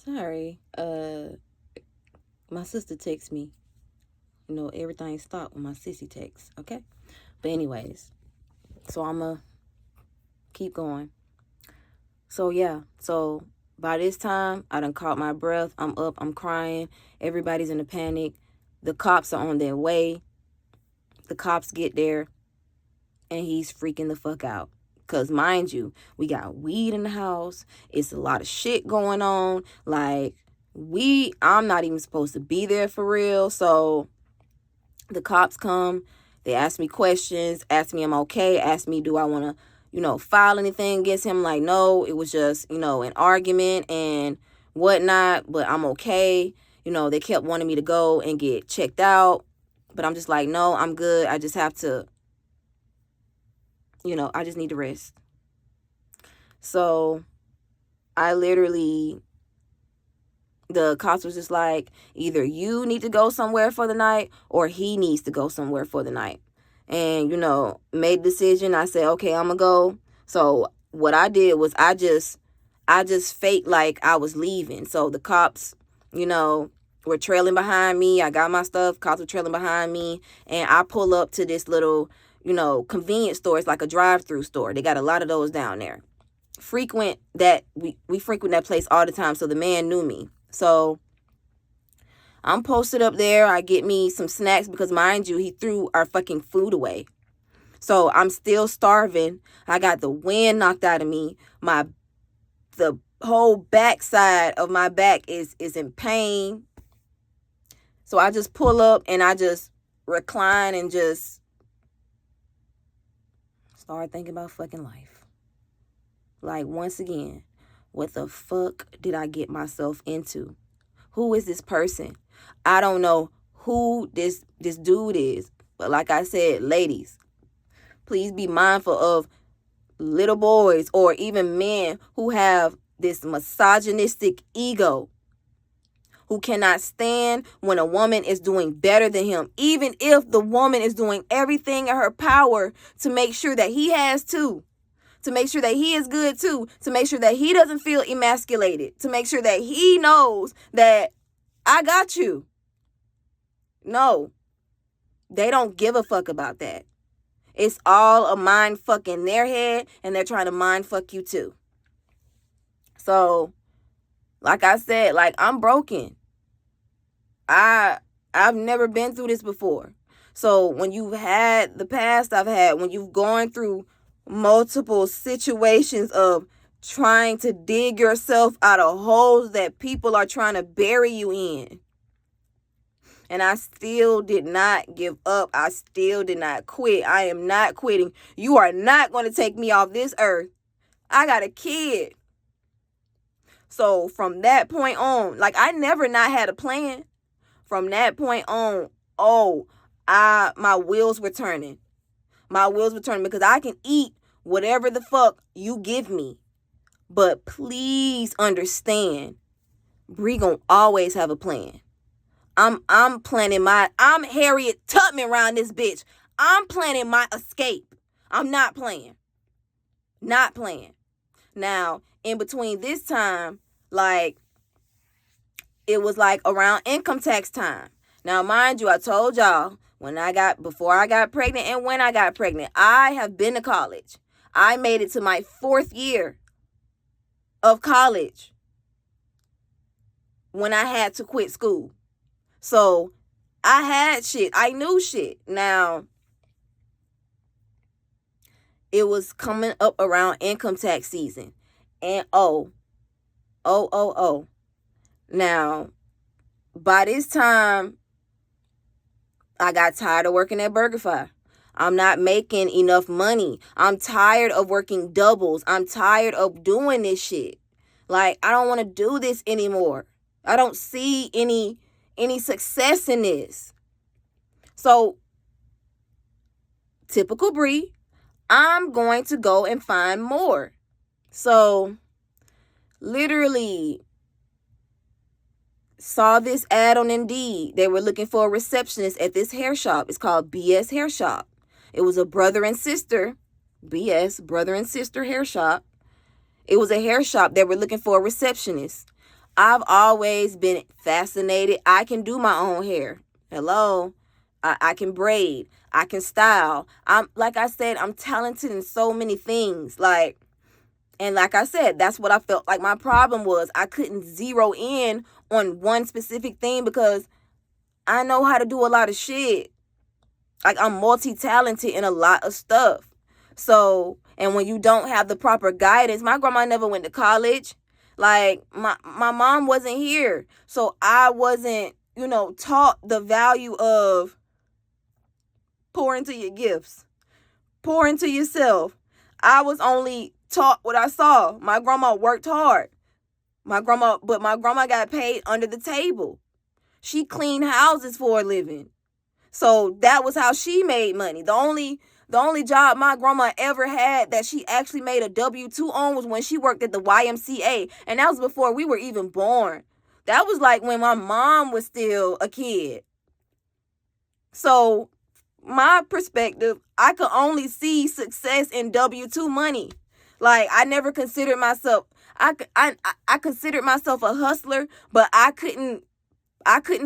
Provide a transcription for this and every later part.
Sorry. My sister texts me. Everything stopped when my sissy texts. Okay. But anyways, so I'ma keep going. So yeah. So by this time, I done caught my breath. I'm up. I'm crying. Everybody's in a panic. The cops are on their way. The cops get there, and he's freaking the fuck out. Because, mind you, we got weed in the house. It's a lot of shit going on. Like, I'm not even supposed to be there for real. So, the cops come. They ask me questions. Ask me I'm okay. Ask me do I want to, file anything against him. Like, no, it was just, an argument and whatnot. But I'm okay. They kept wanting me to go and get checked out. But I'm just like, no, I'm good. I just have to, I just need to rest. So I literally, the cops was just like, either you need to go somewhere for the night or he needs to go somewhere for the night. And, made a decision. I said, okay, I'm going to go. So what I did was I just faked like I was leaving. So the cops, were trailing behind me. I got my stuff. Cops were trailing behind me. And I pull up to this little, convenience store. It's like a drive-through store. They got a lot of those down there. We frequent that place all the time. So the man knew me. So I'm posted up there. I get me some snacks because, mind you, he threw our fucking food away. So I'm still starving. I got the wind knocked out of me. The whole backside of my back is in pain. So I just pull up and I just recline and just start thinking about fucking life. Like, once again, what the fuck did I get myself into? Who is this person? I don't know who this dude is. But like I said, ladies, please be mindful of little boys or even men who have this misogynistic ego, who cannot stand when a woman is doing better than him, even if the woman is doing everything in her power to make sure that he has too. To make sure that he is good too, to make sure that he doesn't feel emasculated, to make sure that he knows that I got you. No, they don't give a fuck about that. It's all a mind fuck in their head, and they're trying to mind fuck you too. So, like I said, like, I'm broken. I've never been through this before. So when you've had the past I've had, when you've gone through multiple situations of trying to dig yourself out of holes that people are trying to bury you in. And I still did not give up. I still did not quit. I am not quitting. You are not going to take me off this earth. I got a kid. So from that point on, like, I never not had a plan. From that point on, my wheels were turning. My wheels were turning because I can eat whatever the fuck you give me. But please understand, Bree gonna always have a plan. I'm planning I'm Harriet Tubman around this bitch. I'm planning my escape. I'm not playing. Not playing. Now, in between this time, like, it was like around income tax time. Now, mind you, I told y'all before I got pregnant and when I got pregnant, I have been to college. I made it to my 4th year of college when I had to quit school. So I had shit. I knew shit. Now, it was coming up around income tax season. And now, by this time, I got tired of working at BurgerFi. I'm not making enough money. I'm tired of working doubles. I'm tired of doing this shit. Like, I don't want to do this anymore. I don't see any success in this. So, typical Bree, I'm going to go and find more. So, literally saw this ad on Indeed. They were looking for a receptionist at this hair shop. It's called BS Hair Shop. It was a brother and sister, brother and sister hair shop. It was a hair shop. They were looking for a receptionist. I've always been fascinated. I can do my own hair. Hello. I can braid. I can style. Like I said, I'm talented in so many things. And like I said, that's what I felt like my problem was. I couldn't zero in on one specific thing because I know how to do a lot of shit. Like, I'm multi-talented in a lot of stuff. So, and when you don't have the proper guidance, my grandma never went to college. Like, my mom wasn't here. So I wasn't, taught the value of pour into your gifts, pour into yourself. I was only taught what I saw. My grandma worked hard. But my grandma got paid under the table. She cleaned houses for a living. So that was how she made money. The only job my grandma ever had that she actually made a W-2 on was when she worked at the YMCA. And that was before we were even born. That was like when my mom was still a kid. So my perspective, I could only see success in W-2 money. Like, I never considered myself, I considered myself a hustler, but I couldn't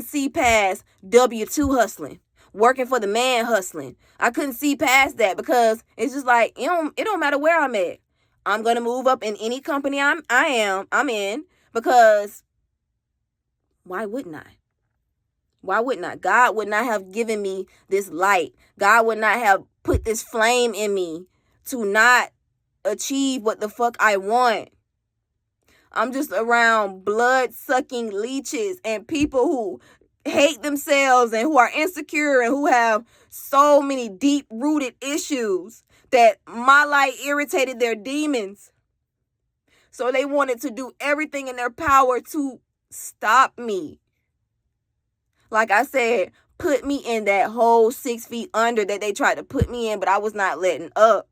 see past W-2 hustling, working for the man hustling. I couldn't see past that because it's just like, it don't matter where I'm at. I'm going to move up in any company I'm in, because why wouldn't I? Why wouldn't I? God would not have given me this light. God would not have put this flame in me to not achieve what the fuck I want. I'm just around blood-sucking leeches and people who hate themselves and who are insecure and who have so many deep-rooted issues that my light irritated their demons. So they wanted to do everything in their power to stop me. Like I said, put me in that whole 6 feet under that they tried to put me in, but I was not letting up.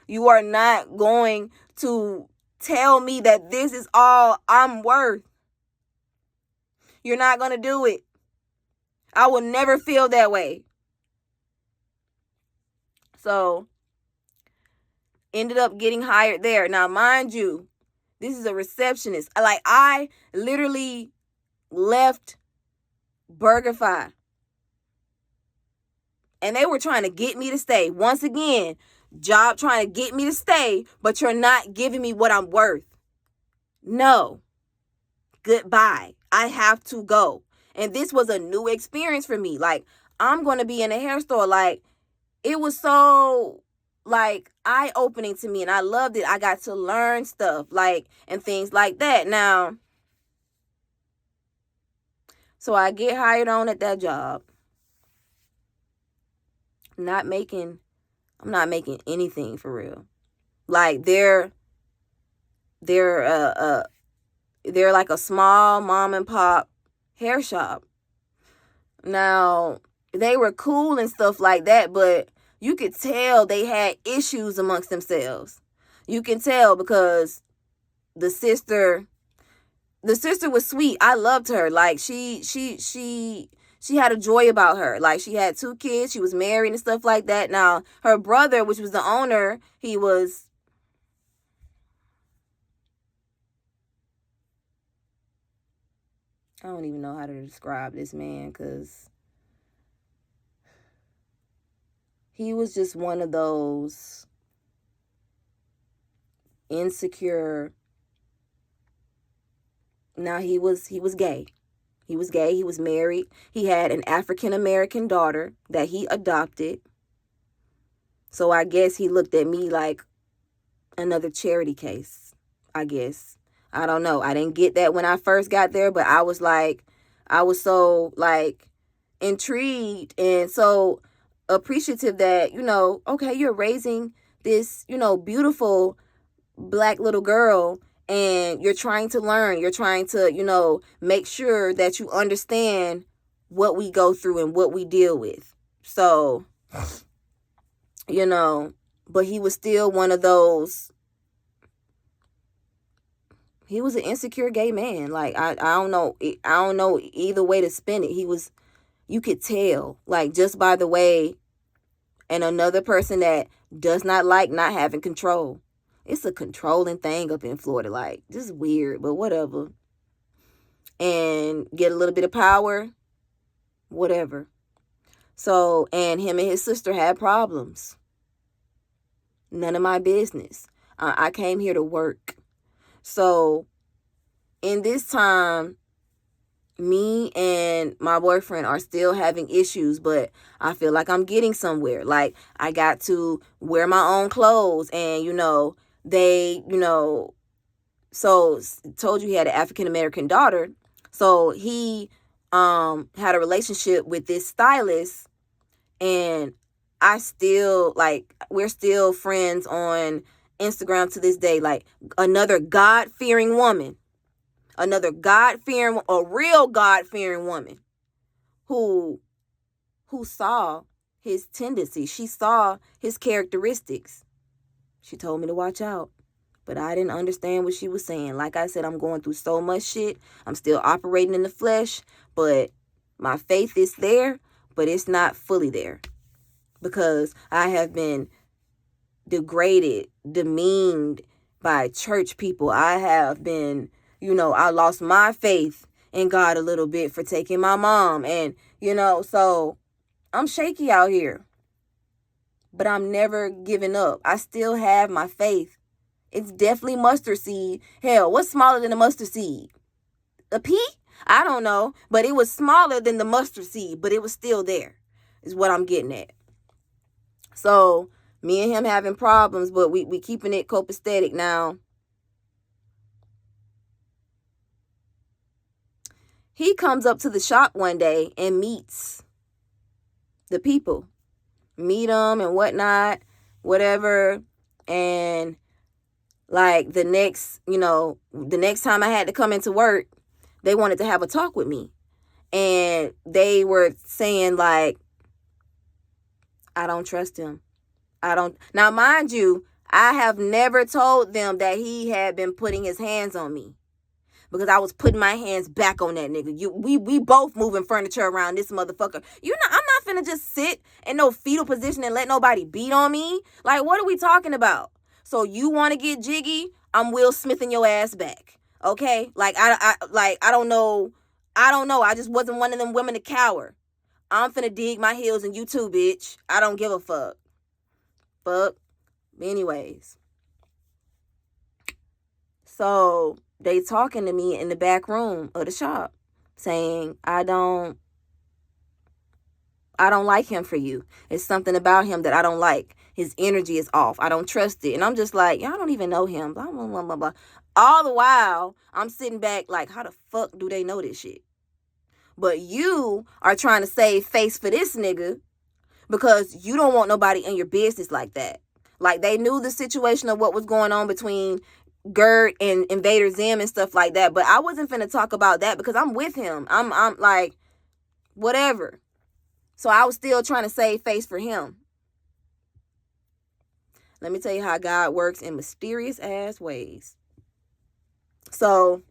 You are not going to tell me that this is all I'm worth. You're not going to do it. I will never feel that way. So, ended up getting hired there. Now, mind you, this is a receptionist. Like, I literally left BurgerFi. And they were trying to get me to stay. Once again, job trying to get me to stay, but you're not giving me what I'm worth. No. Goodbye. I have to go. And this was a new experience for me. Like, I'm going to be in a hair store. Like, it was so, like, eye-opening to me. And I loved it. I got to learn stuff, like, and things like that. Now, so I get hired on at that job. I'm not making anything for real. Like, they're like a small mom and pop hair shop. Now, they were cool and stuff like that, but you could tell they had issues amongst themselves. You can tell because the sister was sweet. I loved her. Like, she had a joy about her. Like, she had 2 kids. She was married and stuff like that. Now, her brother, which was the owner, he was, I don't even know how to describe this man, because he was just one of those insecure. Now, he was gay. He was gay. He was married. He had an African-American daughter that he adopted. So I guess he looked at me like another charity case, I guess. I don't know. I didn't get that when I first got there, but I was so, like, intrigued and so appreciative that, okay, you're raising this, beautiful Black little girl, and you're trying to learn. You're trying to, make sure that you understand what we go through and what we deal with. So, but he was still one of those. He was an insecure gay man. Like, I don't know either way to spin it. You could tell, like, just by the way, and another person that does not like not having control. It's a controlling thing up in Florida. Like, just weird, but whatever. and get a little bit of power, whatever. So, and him and his sister had problems. None of my business. I came here to work. So, in this time, me and my boyfriend are still having issues, but I feel like I'm getting somewhere. Like, I got to wear my own clothes, and, so told you he had an African American daughter. So he had a relationship with this stylist, and we're still friends on Instagram to this day. Like, another God-fearing woman, a real God-fearing woman who saw his tendencies. She saw his characteristics. She told me to watch out, but I didn't understand what she was saying. Like I said, I'm going through so much shit. I'm still operating in the flesh, but my faith is there, but it's not fully there, because I have been degraded, demeaned by church people. I have been, I lost my faith in God a little bit for taking my mom. And, so I'm shaky out here, but I'm never giving up. I still have my faith. It's definitely mustard seed. Hell, what's smaller than a mustard seed? A pea? I don't know, but it was smaller than the mustard seed, but it was still there, is what I'm getting at. So me and him having problems, but we keeping it copacetic now. He comes up to the shop one day and meets the people, meet them and whatnot, whatever. And like the next time I had to come into work, they wanted to have a talk with me. And they were saying, like, I don't trust him. Now, mind you, I have never told them that he had been putting his hands on me, because I was putting my hands back on that nigga. We both moving furniture around this motherfucker. I'm not finna just sit in no fetal position and let nobody beat on me. Like, what are we talking about? So you want to get jiggy? I'm Will Smithing your ass back. Okay? Like, I don't know. I just wasn't one of them women to cower. I'm finna dig my heels in you too, bitch. I don't give a fuck. Anyways. So they talking to me in the back room of the shop, saying, I don't like him for you. It's something about him that I don't like. His energy is off. I don't trust it. And I'm just like, y'all don't even know him. Blah, blah, blah, blah, blah. All the while, I'm sitting back like, how the fuck do they know this shit? But you are trying to save face for this nigga because you don't want nobody in your business like that. Like, they knew the situation of what was going on between Gert and Invader Zim and stuff like that. But I wasn't finna talk about that because I'm with him. I'm like, whatever. So I was still trying to save face for him. Let me tell you how God works in mysterious ass ways. So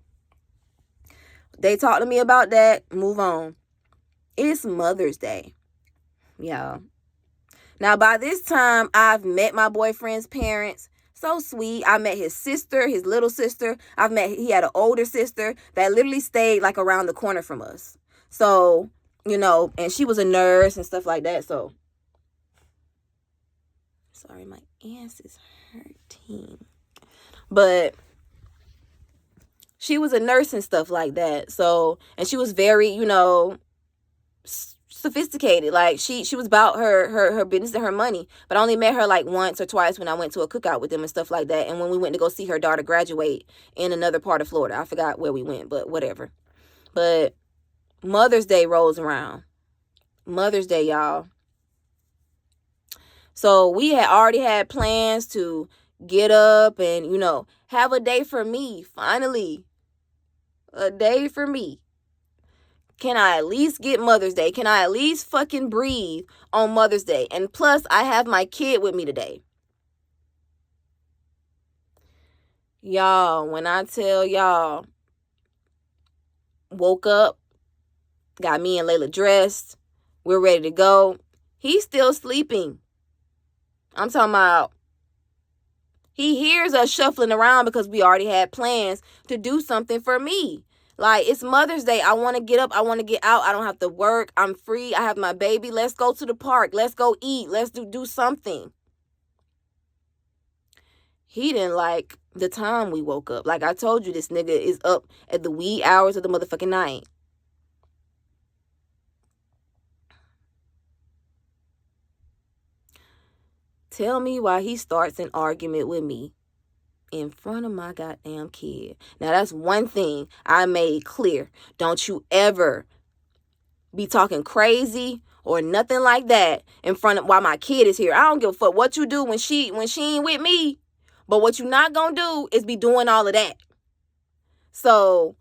they talked to me about that. Move on. It's Mother's Day. Y'all. Now, by this time, I've met my boyfriend's parents. So sweet. I met his sister, his little sister. He had an older sister that literally stayed like around the corner from us. So, and she was a nurse and stuff like that. So, sorry, my ass is hurting. But she was a nurse and stuff like that. So, and she was very, sophisticated. Like, she was about her business and her money. But I only met her like once or twice when I went to a cookout with them and stuff like that. And when we went to go see her daughter graduate in another part of Florida. I forgot where we went, but whatever. But Mother's Day rolls around. Mother's Day, y'all. So we had already had plans to get up and, have a day for me. Finally, a day for me. Can I at least get Mother's Day? Can I at least fucking breathe on Mother's Day? And plus, I have my kid with me today. Y'all, when I tell y'all, woke up, got me and Layla dressed, we're ready to go. He's still sleeping. I'm talking about, he hears us shuffling around because we already had plans to do something for me. Like, it's Mother's Day. I want to get up. I want to get out. I don't have to work. I'm free. I have my baby. Let's go to the park. Let's go eat. Let's do something. He didn't like the time we woke up. Like I told you, this nigga is up at the wee hours of the motherfucking night. Tell me why he starts an argument with me in front of my goddamn kid. Now, that's one thing I made clear. Don't you ever be talking crazy or nothing like that in front of while my kid is here. I don't give a fuck what you do when she ain't with me. But what you not gonna do is be doing all of that. So,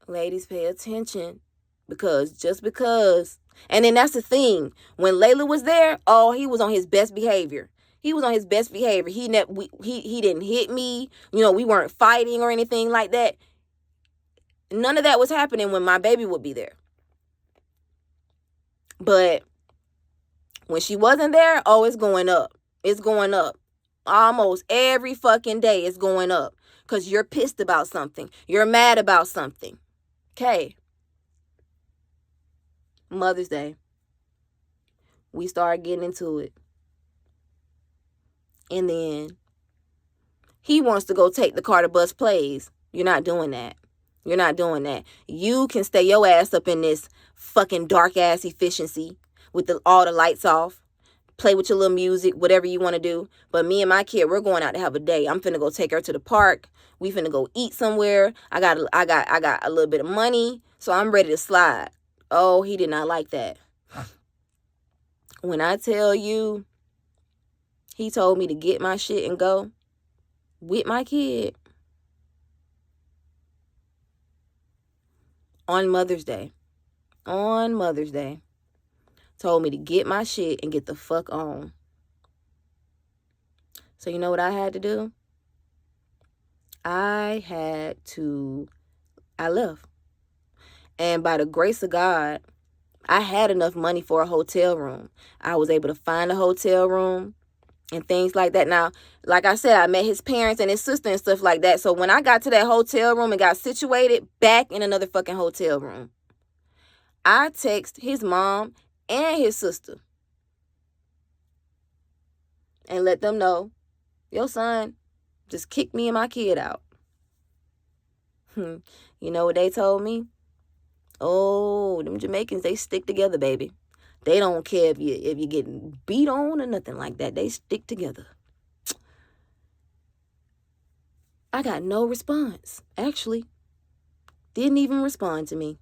ladies, pay attention. Because just because. And then that's the thing. When Layla was there, oh, he was on his best behavior. He was on his best behavior. He didn't hit me. You know, we weren't fighting or anything like that. None of that was happening when my baby would be there. But when she wasn't there, oh, it's going up. It's going up. Almost every fucking day it's going up. Because you're pissed about something. You're mad about something. Okay. Mother's Day. We started getting into it. And then he wants to go take the car to Bus Plays. You're not doing that. You're not doing that. You can stay your ass up in this fucking dark ass efficiency with all the lights off. Play with your little music, whatever you want to do. But me and my kid, we're going out to have a day. I'm finna go take her to the park. We finna go eat somewhere. I got a little bit of money, so I'm ready to slide. Oh, he did not like that. When I tell you, he told me to get my shit and go with my kid on Mother's Day. On Mother's Day. Told me to get my shit and get the fuck on. So you know what I had to do? I left. And by the grace of God, I had enough money for a hotel room. I was able to find a hotel room and things like that. Now, like I said, I met his parents and his sister and stuff like that. So when I got to that hotel room and got situated back in another fucking hotel room, I text his mom and his sister and let them know, your son just kicked me and my kid out. You know what they told me? Oh, them Jamaicans, they stick together, baby. They don't care if you're getting beat on or nothing like that. They stick together. I got no response, actually. Didn't even respond to me.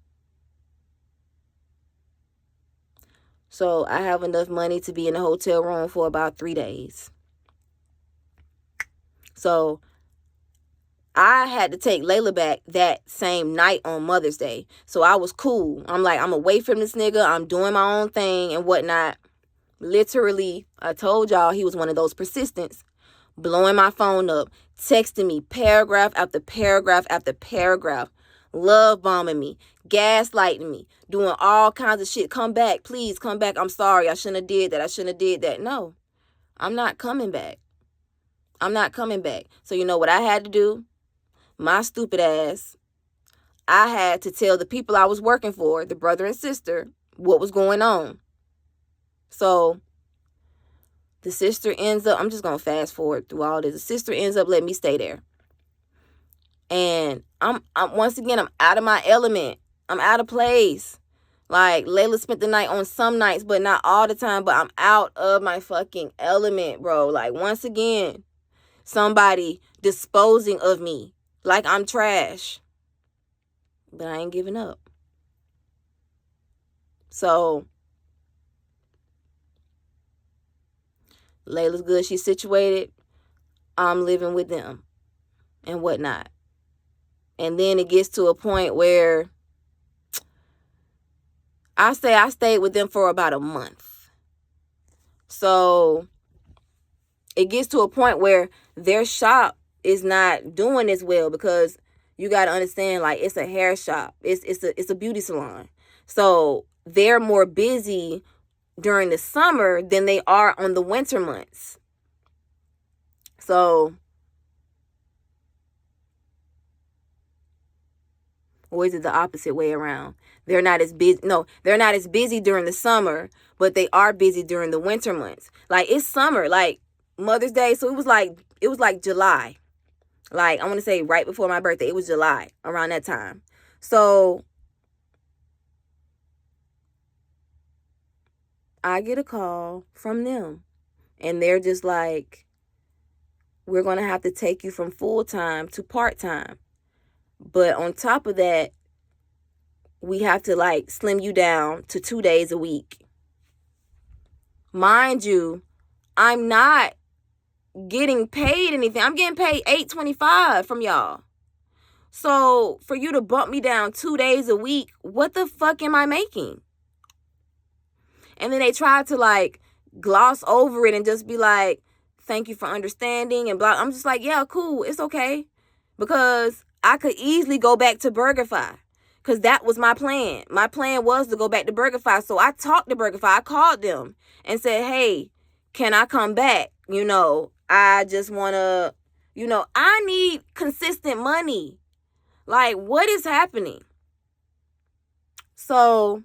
So I have enough money to be in a hotel room for about 3 days. So I had to take Layla back that same night on Mother's Day. So I was cool. I'm like, I'm away from this nigga. I'm doing my own thing and whatnot. Literally, I told y'all he was one of those persistents. Blowing my phone up. Texting me paragraph after paragraph after paragraph. Love bombing me. Gaslighting me. Doing all kinds of shit. Come back. Please come back. I'm sorry. I shouldn't have did that. I shouldn't have did that. No. I'm not coming back. I'm not coming back. So you know what I had to do? My stupid ass, I had to tell the people I was working for, the brother and sister, what was going on. So the sister ends up, I'm just going to fast forward through all this. The sister ends up letting me stay there. And I'm once again, I'm out of my element. I'm out of place. Like, Layla spent the night on some nights, but not all the time. But I'm out of my fucking element, bro. Like, once again, somebody disposing of me like I'm trash. But I ain't giving up. So Layla's good. She's situated. I'm living with them and whatnot. And then it gets to a point where I stayed with them for about a month. So it gets to a point where their shop is not doing as well, because you got to understand, like, it's a hair shop. It's a beauty salon. So they're more busy during the summer than they are on the winter months. So Or is it the opposite way around? They're not as busy. No, they're not as busy during the summer, but they are busy during the winter months. Like, it's summer, like Mother's Day. So it was like July. Like, I want to say right before my birthday. It was July, around that time. So I get a call from them, and they're just like, we're going to have to take you from full-time to part-time. But on top of that, we have to like slim you down to 2 days a week. Mind you, I'm not getting paid anything. I'm getting paid $8.25 from y'all. So for you to bump me down 2 days a week, what the fuck am I making? And then they tried to like gloss over it and just be like, thank you for understanding and blah. I'm just like, yeah, cool. It's okay. Because I could easily go back to BurgerFi. Because that was my plan. My plan was to go back to BurgerFi. So I talked to BurgerFi. I called them and said, hey, can I come back? I just want to, I need consistent money. Like, what is happening? So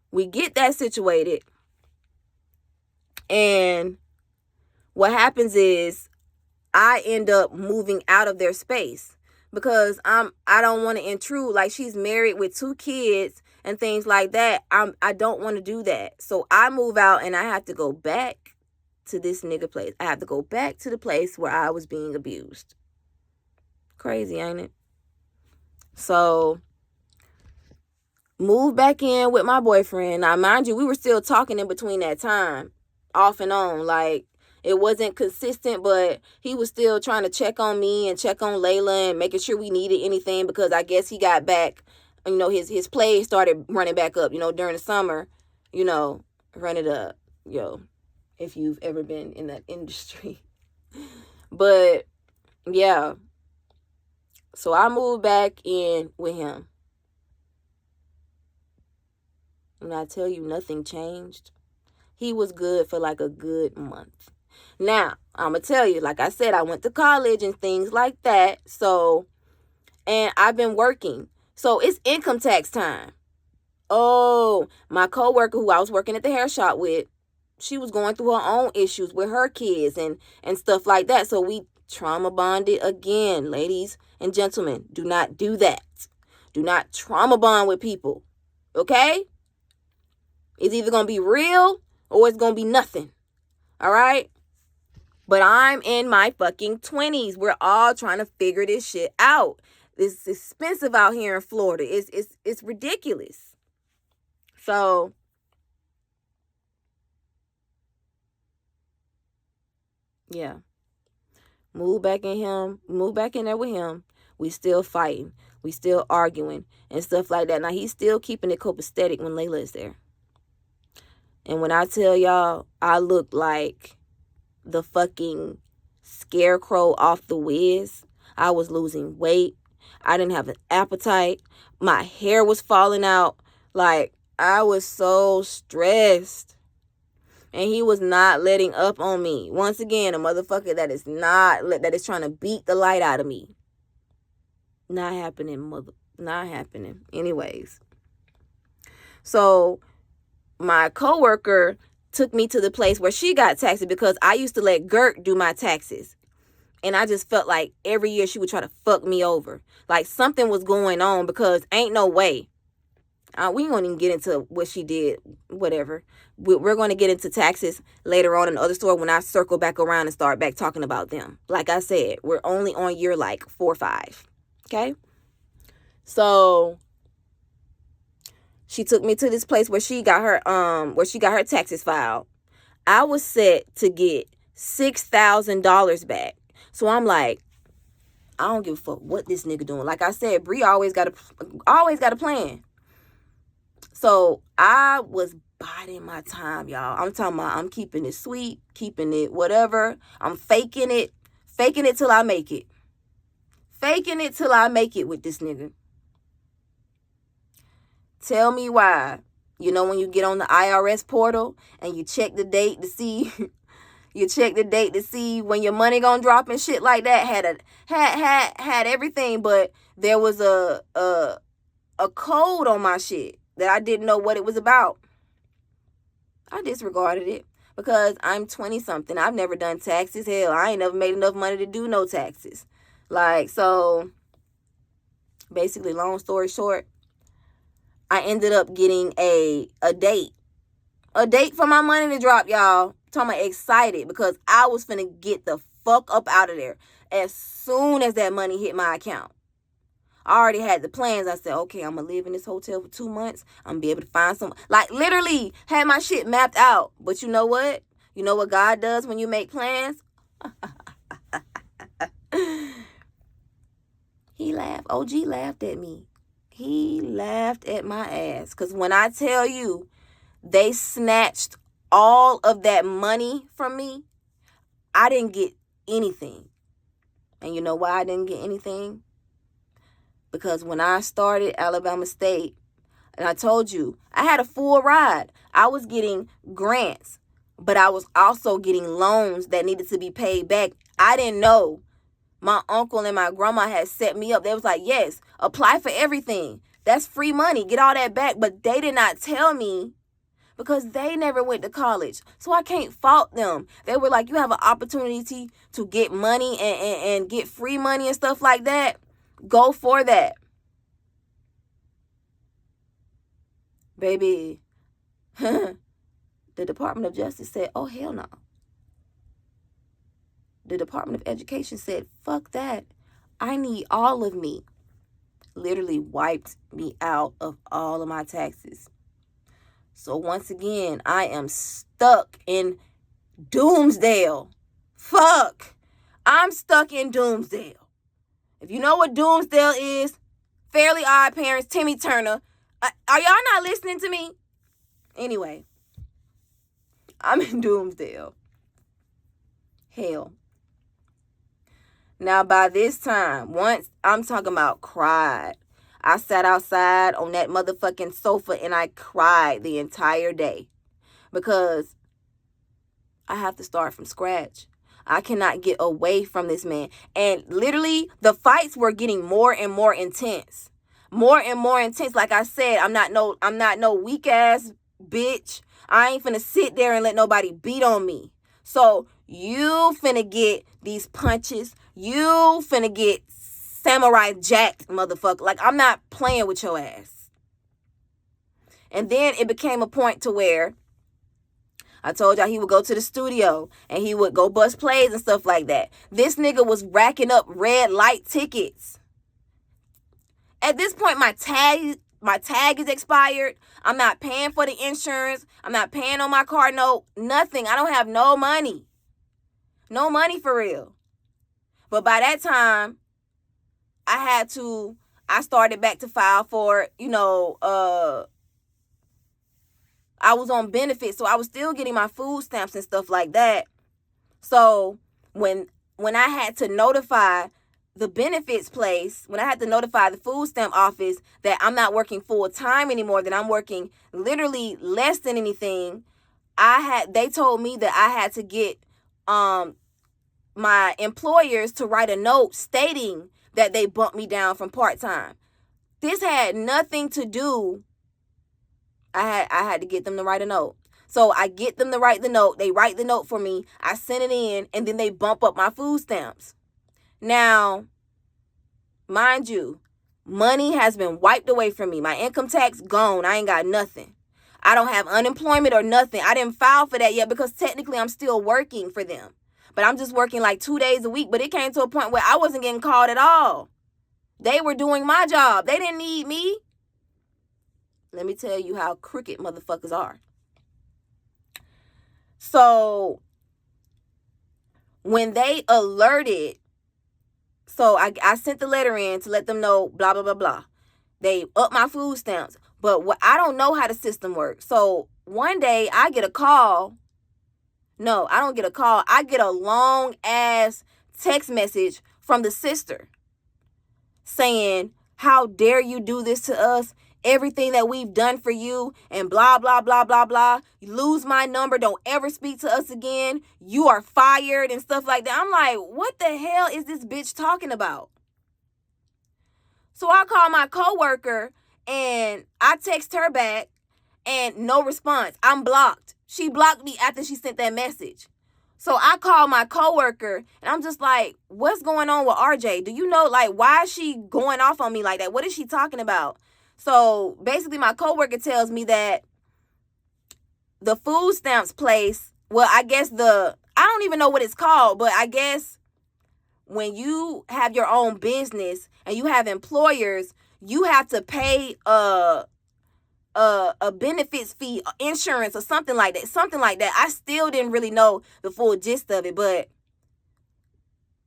we get that situated. And what happens is I end up moving out of their space because I don't want to intrude. Like, she's married with 2 kids and things like that. I don't want to do that. So I move out and I have to go back to this nigga place. I have to go back to the place where I was being abused. Crazy, ain't it? So move back in with my boyfriend. Now, mind you, we were still talking in between that time, off and on. Like, it wasn't consistent, but he was still trying to check on me and check on Layla and making sure we needed anything because I guess he got back, his play started running back up, during the summer, run it up, if you've ever been in that industry. But, yeah. So I moved back in with him. And I tell you, nothing changed. He was good for like a good month. Now, I'm going to tell you, like I said, I went to college and things like that. So, and I've been working. So it's income tax time. Oh, my coworker who I was working at the hair shop with, she was going through her own issues with her kids and stuff like that. So we trauma bonded again. Ladies and gentlemen, do not do that. Do not trauma bond with people. Okay? It's either going to be real or it's going to be nothing. All right? But I'm in my fucking 20s. We're all trying to figure this shit out. It's expensive out here in Florida. It's ridiculous. So yeah. Move back in there with him. We still fighting. We still arguing and stuff like that. Now he's still keeping it copacetic when Layla is there. And when I tell y'all, I look like the fucking scarecrow off the Wiz. I was losing weight. I didn't have an appetite. My hair was falling out. Like, I was so stressed. And he was not letting up on me. Once again, a motherfucker that is trying to beat the light out of me. Not happening, not happening. Anyways. So my coworker took me to the place where she got taxes because I used to let Gert do my taxes. And I just felt like every year she would try to fuck me over. Like something was going on because ain't no way. We ain't going to even get into what she did, whatever. We're going to get into taxes later on in the other story when I circle back around and start back talking about them. Like I said, we're only on year like 4 or 5. Okay? So she took me to this place where she got her taxes filed. I was set to get $6,000 back. So I'm like, I don't give a fuck what this nigga doing. Like I said, Bree always got a plan. So I was biding my time, y'all. I'm talking about I'm keeping it sweet, keeping it whatever. I'm faking it till I make it. Faking it till I make it with this nigga. Tell me why. When you get on the IRS portal and you check the date to see You check the date to see when your money gonna drop and shit like that. Had everything, but there was a code on my shit that I didn't know what it was about. I disregarded it because I'm 20 something. I've never done taxes. Hell, I ain't never made enough money to do no taxes. Like, so basically, long story short, I ended up getting a date. A date for my money to drop, y'all. Talking about excited because I was finna get the fuck up out of there as soon as that money hit my account. I already had the plans. I said, okay, I'm going to live in this hotel for 2 months. I'm going to be able to find some. Like, literally had my shit mapped out. But you know what? You know what God does when you make plans? He laughed. OG laughed at me. He laughed at my ass. Because when I tell you, they snatched all of that money from me, I didn't get anything. And you know why I didn't get anything? Because when I started Alabama State, and I told you, I had a full ride. I was getting grants, but I was also getting loans that needed to be paid back. I didn't know. My uncle and my grandma had set me up. They was like, yes, apply for everything. That's free money. Get all that back. But they did not tell me because they never went to college. So I can't fault them. They were like, you have an opportunity to get money and get free money and stuff like that. Go for that. Baby, the Department of Justice said, oh, hell no. The Department of Education said, fuck that. I need all of me. Literally wiped me out of all of my taxes. So once again, I am stuck in Doomsdale. Fuck. I'm stuck in Doomsdale. If you know what Doomsdale is, Fairly Odd Parents, Timmy Turner. Are y'all not listening to me? Anyway, I'm in Doomsdale. Hell. Now, by this time, once I'm talking about cried, I sat outside on that motherfucking sofa and I cried the entire day because I have to start from scratch. I cannot get away from this man. And literally, the fights were getting more and more intense. More and more intense. Like I said, I'm not no weak ass bitch. I ain't finna sit there and let nobody beat on me. So you finna get these punches. You finna get Samurai Jack, motherfucker. Like, I'm not playing with your ass. And then it became a point to where I told y'all he would go to the studio and he would go bust plays and stuff like that. This nigga was racking up red light tickets. At this point, my tag is expired. I'm not paying for the insurance. I'm not paying on my car note. Nothing. I don't have no money. No money for real. But by that time, I started back to file for, I was on benefits, so I was still getting my food stamps and stuff like that. So when I had to notify the benefits place, when I had to notify the food stamp office that I'm not working full time anymore, that I'm working literally less than anything, they told me that I had to get my employers to write a note stating that they bumped me down from part-time. This had nothing to do. I had to get them to write a note. So I get them to write the note. They write the note for me. I send it in, and then they bump up my food stamps. Now, mind you, money has been wiped away from me. My income tax gone. I ain't got nothing. I don't have unemployment or nothing. I didn't file for that yet because technically I'm still working for them. But I'm just working like 2 days a week. But it came to a point where I wasn't getting called at all. They were doing my job. They didn't need me. Let me tell you how crooked motherfuckers are. So when they alerted, so I sent the letter in to let them know, blah, blah, blah, blah. They upped my food stamps. But I don't know how the system works. So one day I get a call. No, I don't get a call. I get a long ass text message from the sister saying, how dare you do this to us? everything that we've done for you and blah, blah, blah, blah, blah. You lose my number. Don't ever speak to us again. You are fired and stuff like that. I'm like, what the hell is this bitch talking about? So I call my coworker and I text her back and no response. I'm blocked. She blocked me after she sent that message. So I call my coworker and I'm just like, what's going on with RJ? Do you know, like, why is she going off on me like that? What is she talking about? So basically my coworker tells me that the food stamps place, well, I guess I don't even know what it's called, but I guess when you have your own business and you have employers, you have to pay a benefits fee, insurance or something like that. I still didn't really know the full gist of it, but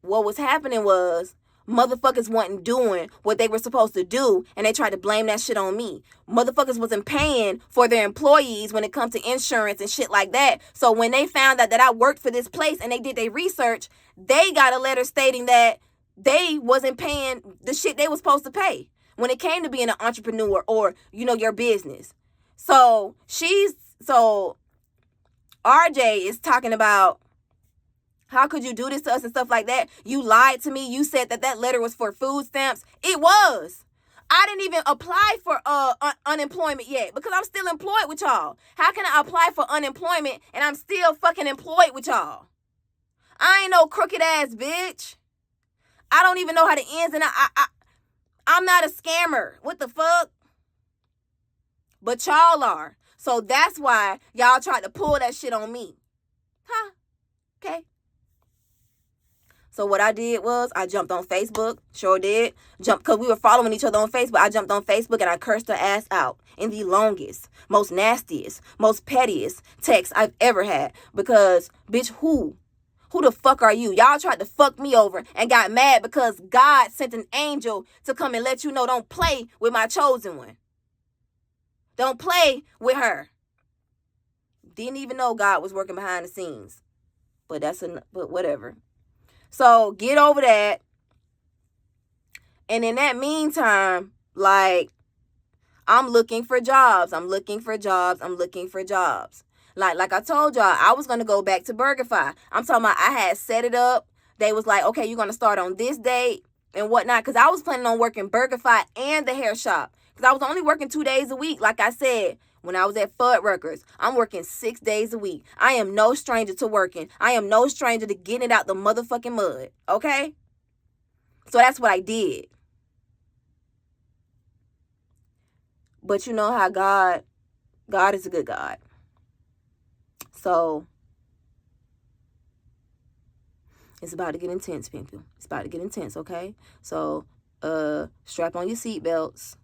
what was happening was motherfuckers wasn't doing what they were supposed to do, and they tried to blame that shit on me. Motherfuckers wasn't paying for their employees when it comes to insurance and shit like that. So when they found out that I worked for this place and they did their research, they got a letter stating that they wasn't paying the shit they was supposed to pay when it came to being an entrepreneur or, your business. So RJ is talking about, how could you do this to us and stuff like that? You lied to me. You said that letter was for food stamps. It was. I didn't even apply for unemployment yet because I'm still employed with y'all. How can I apply for unemployment and I'm still fucking employed with y'all? I ain't no crooked ass bitch. I don't even know how to ends, and I'm not a scammer. What the fuck? But y'all are. So that's why y'all tried to pull that shit on me. Huh? Okay. So what I did was I jumped on Facebook. Sure did. Because we were following each other on Facebook. I jumped on Facebook and I cursed her ass out in the longest, most nastiest, most pettiest text I've ever had. Because, bitch, who? Who the fuck are you? Y'all tried to fuck me over and got mad because God sent an angel to come and let you know don't play with my chosen one. Don't play with her. Didn't even know God was working behind the scenes. But whatever. So get over that. And in that meantime, like, I'm looking for jobs. Like I told y'all, I was going to go back to BurgerFi. I'm talking about I had set it up. They was like, okay, you're going to start on this date and whatnot. Because I was planning on working BurgerFi and the hair shop. Because I was only working 2 days a week. Like I said, when I was at Fuddruckers, I'm working 6 days a week. I am no stranger to working. I am no stranger to getting it out the motherfucking mud. Okay? So that's what I did. But you know how God is a good God. So it's about to get intense, people. It's about to get intense, okay? So strap on your seatbelts.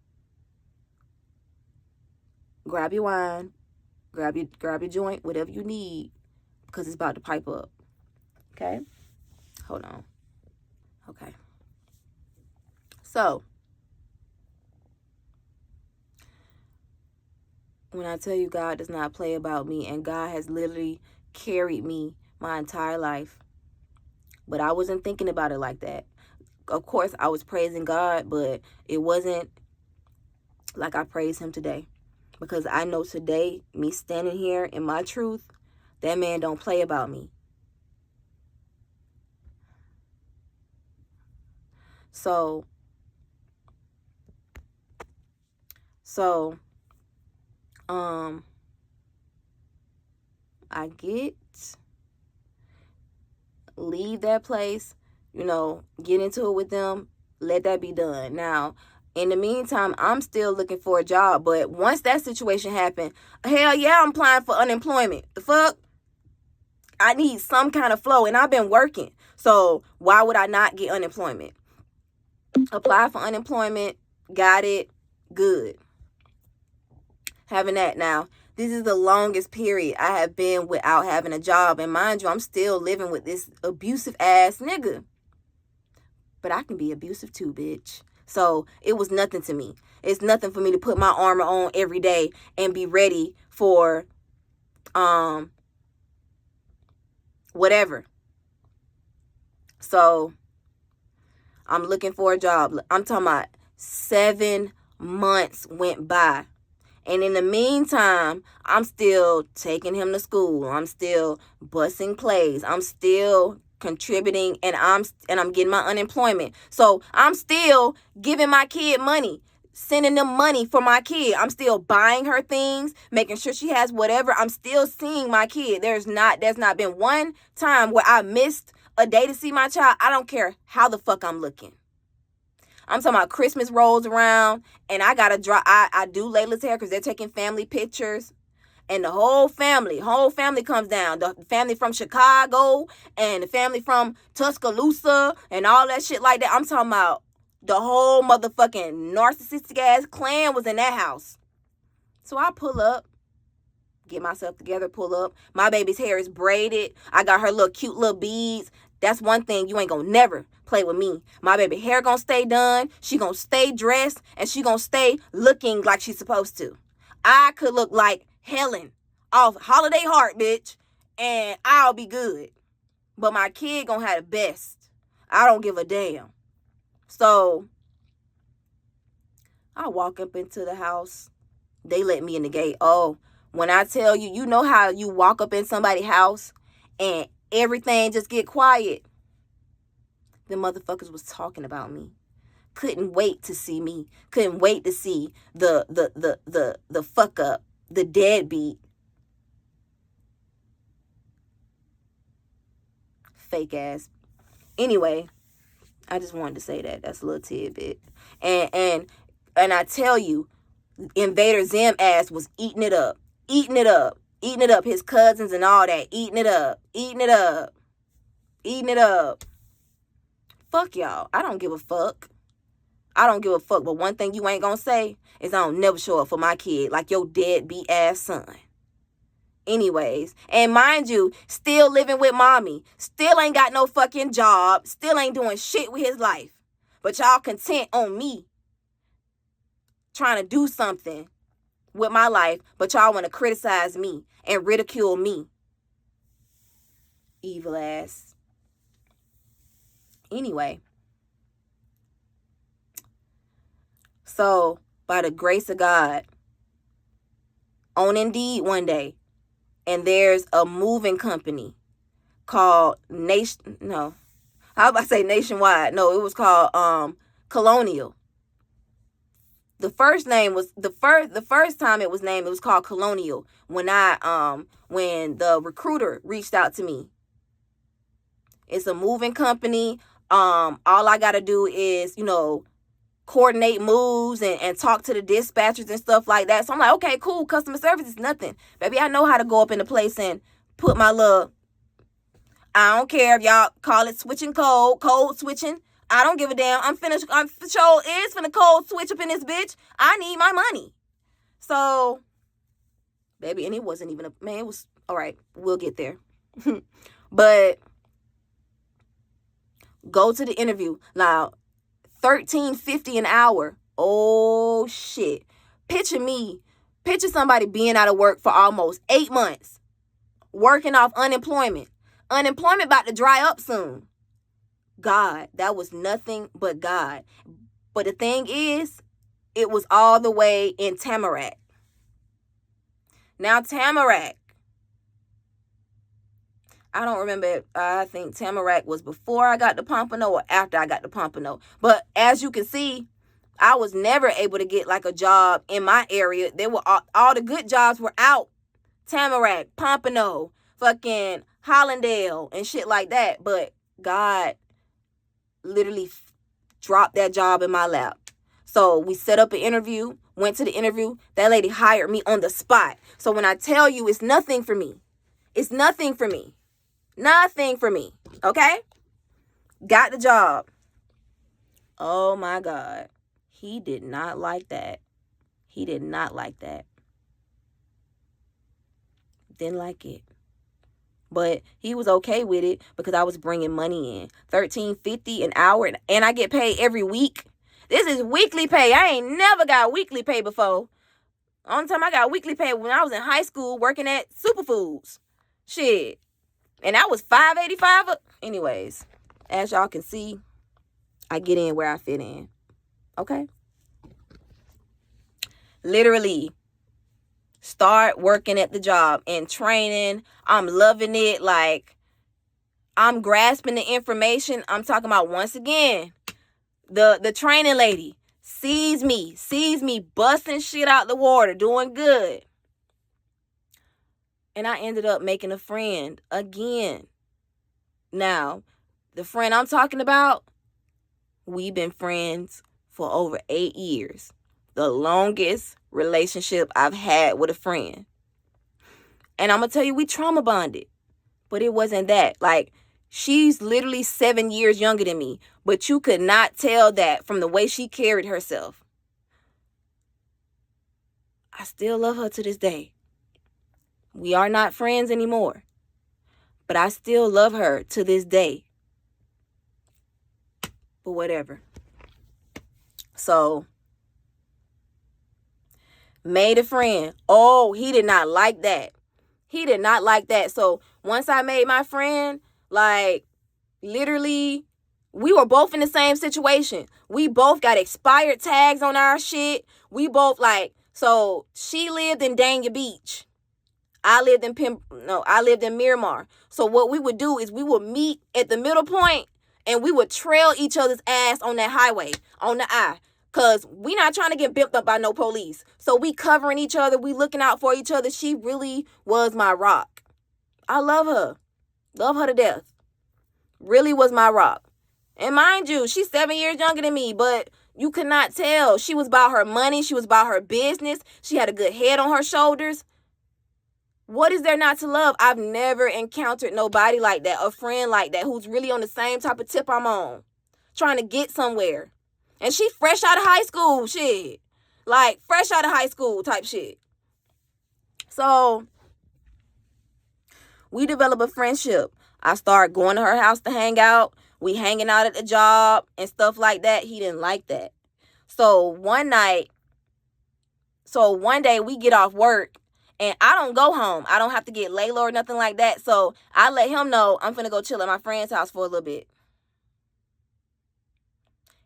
Grab your wine, grab your joint, whatever you need, because it's about to pipe up. Okay? Hold on. Okay. So, when I tell you God does not play about me, and God has literally carried me my entire life, but I wasn't thinking about it like that. Of course, I was praising God, but it wasn't like I praise him today. Because I know today, me standing here in my truth, that man don't play about me. So I leave that place, get into it with them, let that be done. Now, in the meantime, I'm still looking for a job. But once that situation happened, hell yeah, I'm applying for unemployment. The fuck? I need some kind of flow, and I've been working. So why would I not get unemployment? Apply for unemployment, got it, good. Having that now. This is the longest period I have been without having a job. And mind you, I'm still living with this abusive ass nigga. But I can be abusive too, bitch. So it was nothing to me. It's nothing for me to put my armor on every day and be ready for whatever. So I'm looking for a job. I'm talking about 7 Months went by. And in the meantime, I'm still taking him to school. I'm still busing plays. I'm still contributing, and I'm getting my unemployment. So I'm still giving my kid money, sending them money for my kid. I'm still buying her things, making sure she has whatever. I'm still seeing my kid. There's not been one time where I missed a day to see my child. I don't care how the fuck I'm looking. I'm talking about Christmas rolls around, and I gotta draw. I do Layla's hair because they're taking family pictures, and the whole family comes down. The family from Chicago and the family from Tuscaloosa and all that shit like that. I'm talking about the whole motherfucking narcissistic ass clan was in that house. So I pull up, get myself together, pull up. My baby's hair is braided. I got her little cute little beads. That's one thing you ain't gonna never play with me. My baby hair gonna stay done. She gonna stay dressed, and she gonna stay looking like she's supposed to. I could look like Helen off Holiday Heart, bitch, and I'll be good. But my kid gonna have the best. I don't give a damn. So I walk up into the house. They let me in the gate. Oh, when I tell you, you know how you walk up in somebody's house and everything just get quiet? The motherfuckers was talking about me. Couldn't wait to see me. Couldn't wait to see the fuck up, the deadbeat. Fake ass. Anyway, I just wanted to say that. That's a little tidbit. And I tell you, Invader Zim ass was eating it up. Eating it up. Eating it up. His cousins and all that. Eating it up. Eating it up. Eating it up. Fuck y'all. I don't give a fuck. I don't give a fuck. But one thing you ain't gonna say is I don't never show up for my kid like your deadbeat ass son. Anyways, and mind you, still living with mommy. Still ain't got no fucking job. Still ain't doing shit with his life. But y'all content on me trying to do something with my life, but y'all want to criticize me and ridicule me. Evil ass. Anyway. So, by the grace of God, on Indeed one day, and there's a moving company called Nationwide. No, it was called Colonial. The first name was the first time it was named, it was called Colonial when the recruiter reached out to me. It's a moving company. All I gotta do is, coordinate moves and talk to the dispatchers and stuff like that. So I'm like, okay, cool. Customer service is nothing. Baby, I know how to go up in the place and put my little, I don't care if y'all call it switching code switching. I don't give a damn. I'm for sure is finna code switch up in this bitch. I need my money. So, baby, and it wasn't even it was, all right, we'll get there. But go to the interview. Now, $13.50 an hour. Oh, shit. Picture somebody being out of work for almost 8 months, working off unemployment. Unemployment about to dry up soon. God, that was nothing but God. But the thing is, it was all the way in Tamarack. Now, Tamarack, I don't remember. I think Tamarack was before I got to Pompano or after I got to Pompano. But as you can see, I was never able to get like a job in my area. They were all the good jobs were out. Tamarack, Pompano, fucking Hollandale and shit like that. But God literally dropped that job in my lap. So we set up an interview, went to the interview. That lady hired me on the spot. So when I tell you it's nothing for me, it's nothing for me. Nothing for me. Okay? Got the job. Oh my God. He did not like that. He did not like that. Didn't like it. But he was okay with it because I was bringing money in. $13.50 an hour, and I get paid every week. This is weekly pay. I ain't never got weekly pay before. Only time I got weekly pay when I was in high school working at Superfoods. Shit. And that was $5.85. Anyways, as y'all can see, I get in where I fit in. Okay? Literally. Start working at the job and training. I'm loving it. Like, I'm grasping the information. I'm talking about, once again, the training lady sees me busting shit out the water, doing good. And I ended up making a friend again. Now, the friend I'm talking about, we've been friends for over 8 years. The longest relationship I've had with a friend. And I'm going to tell you, we trauma bonded. But it wasn't that. Like, she's literally 7 years younger than me. But you could not tell that from the way she carried herself. I still love her to this day. We are not friends anymore. But I still love her to this day. But whatever. So, made a friend. Oh, he did not like that. He did not like that. So, once I made my friend, like, literally, we were both in the same situation. We both got expired tags on our shit. We both, like, so she lived in Dania Beach. I lived in Miramar. So what we would do is we would meet at the middle point and we would trail each other's ass on that highway, on the I. Because we not trying to get bimped up by no police. So we covering each other. We looking out for each other. She really was my rock. I love her. Love her to death. Really was my rock. And mind you, she's 7 years younger than me, but you could not tell. She was about her money. She was about her business. She had a good head on her shoulders. What is there not to love? I've never encountered nobody like that, a friend like that, who's really on the same type of tip I'm on, trying to get somewhere. And she fresh out of high school, shit. Like, fresh out of high school type shit. So, we develop a friendship. I start going to her house to hang out. We hanging out at the job and stuff like that. He didn't like that. So, one day we get off work. And I don't go home. I don't have to get Layla or nothing like that. So I let him know I'm finna go chill at my friend's house for a little bit.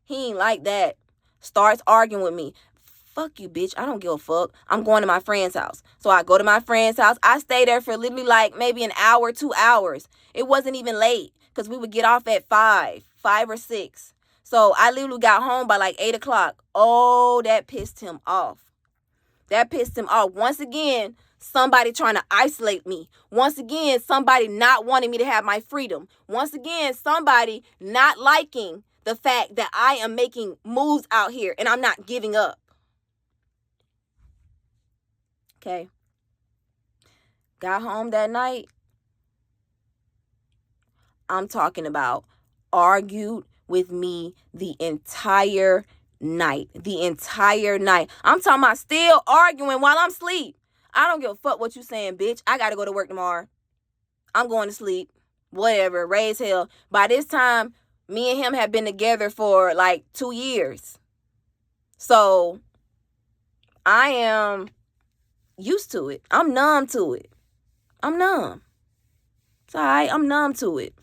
He ain't like that. Starts arguing with me. Fuck you, bitch. I don't give a fuck. I'm going to my friend's house. So I go to my friend's house. I stay there for literally like maybe an hour, 2 hours. It wasn't even late because we would get off at 5 or 6. So I literally got home by like 8 o'clock. Oh, that pissed him off. That pissed him off. Once again, somebody trying to isolate me. Once again, somebody not wanting me to have my freedom. Once again, somebody not liking the fact that I am making moves out here and I'm not giving up. Okay. Got home that night. I'm talking about argued with me the entire night. The entire night. I'm talking about still arguing while I'm asleep. I don't give a fuck what you saying, bitch. I got to go to work tomorrow. I'm going to sleep. Whatever. Raise hell. By this time, me and him have been together for like 2 years. So, I am used to it. I'm numb to it. I'm numb. It's all right. I'm numb to it.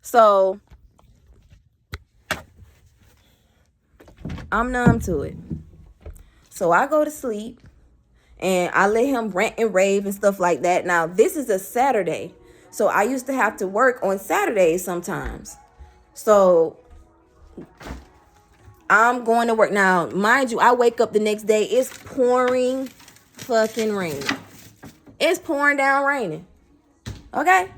So, I'm numb to it. So I go to sleep and I let him rant and rave and stuff like that. Now, this is a Saturday. So I used to have to work on Saturdays sometimes. So I'm going to work. Now, mind you, I wake up the next day. It's pouring fucking rain. It's pouring down raining. Okay?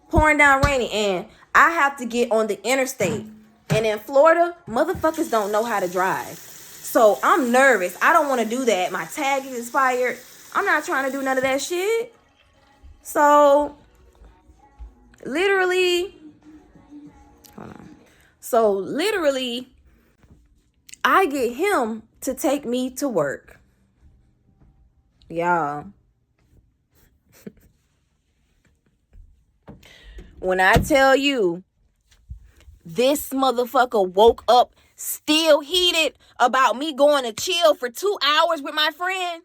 Pouring down raining. And I have to get on the interstate. And in Florida, motherfuckers don't know how to drive. So I'm nervous. I don't want to do that. My tag is expired. I'm not trying to do none of that shit. So literally, hold on. So literally, I get him to take me to work. Y'all. When I tell you, this motherfucker woke up still heated about me going to chill for 2 hours with my friend.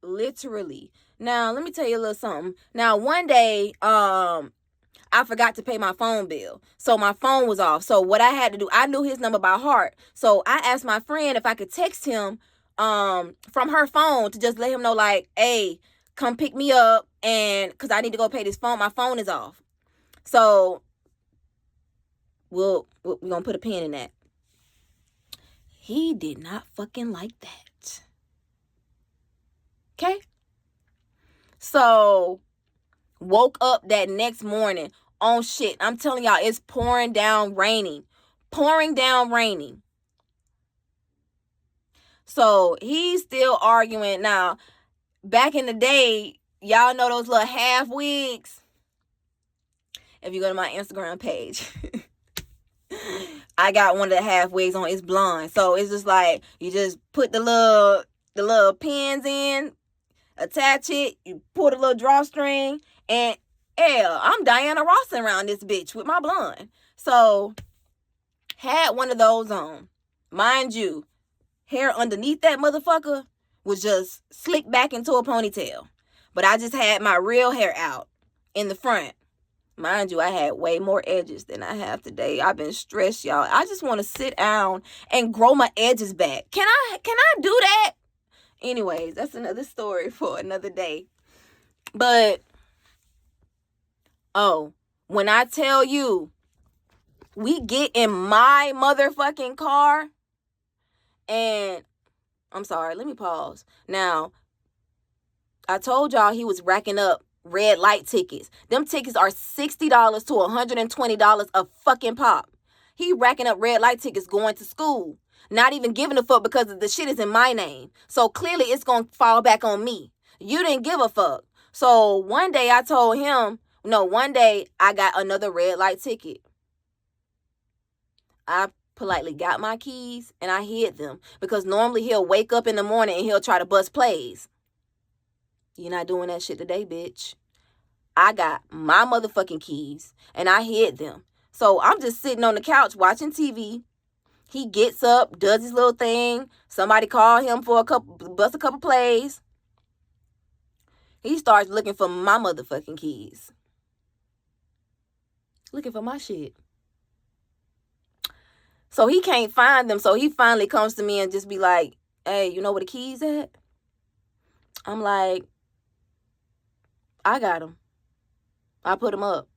literally. Now, let me tell you a little something. Now, one day, I forgot to pay my phone bill. So my phone was off. So what I had to do, I knew his number by heart. So I asked my friend if I could text him from her phone to just let him know, like, hey, come pick me up, and because I need to go pay this phone. My phone is off. So we're going to put a pin in that. He did not fucking like that. Okay? So woke up that next morning on shit. I'm telling y'all, it's pouring down raining. Pouring down raining. So he's still arguing. Now, back in the day, y'all know those little half wigs? If you go to my Instagram page, I got one of the half wigs on. It's blonde. So it's just like, you just put the little pins in, attach it, you pull the little drawstring, and hell, I'm Diana Ross around this bitch with my blonde. So, had one of those on. Mind you, hair underneath that motherfucker was just slicked back into a ponytail. But I just had my real hair out in the front. Mind you, I had way more edges than I have today. I've been stressed, y'all. I just want to sit down and grow my edges back. Can I do that? Anyways, that's another story for another day. But, oh, when I tell you, we get in my motherfucking car, and I'm sorry, let me pause. Now, I told y'all he was racking up red light tickets. Them tickets are $60 to $120 a fucking pop. He racking up red light tickets going to school. Not even giving a fuck because the shit is in my name. So clearly it's going to fall back on me. You didn't give a fuck. So one day I told him, one day I got another red light ticket. I politely got my keys and I hid them because normally he'll wake up in the morning and he'll try to bust plays. You're not doing that shit today, bitch. I got my motherfucking keys and I hid them. So I'm just sitting on the couch watching TV. He gets up, does his little thing. Somebody call him for bust a couple plays. He starts looking for my motherfucking keys. Looking for my shit. So he can't find them. So he finally comes to me and just be like, hey, you know where the keys at? I'm like, I got them. I put them up.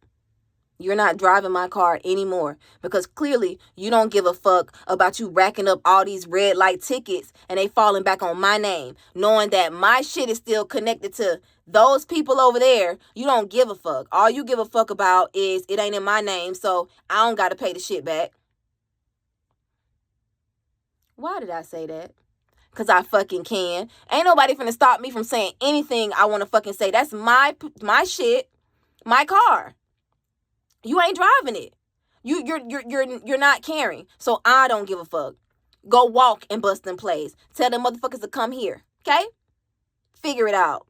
You're not driving my car anymore because clearly you don't give a fuck about you racking up all these red light tickets and they falling back on my name, knowing that my shit is still connected to those people over there. You don't give a fuck. All you give a fuck about is it ain't in my name, so I don't got to pay the shit back. Why did I say that? Because I fucking can. Ain't nobody finna stop me from saying anything I want to fucking say. That's my shit, my car. You ain't driving it. You're not caring. So I don't give a fuck. Go walk and bust them plays. Tell them motherfuckers to come here. Okay? Figure it out.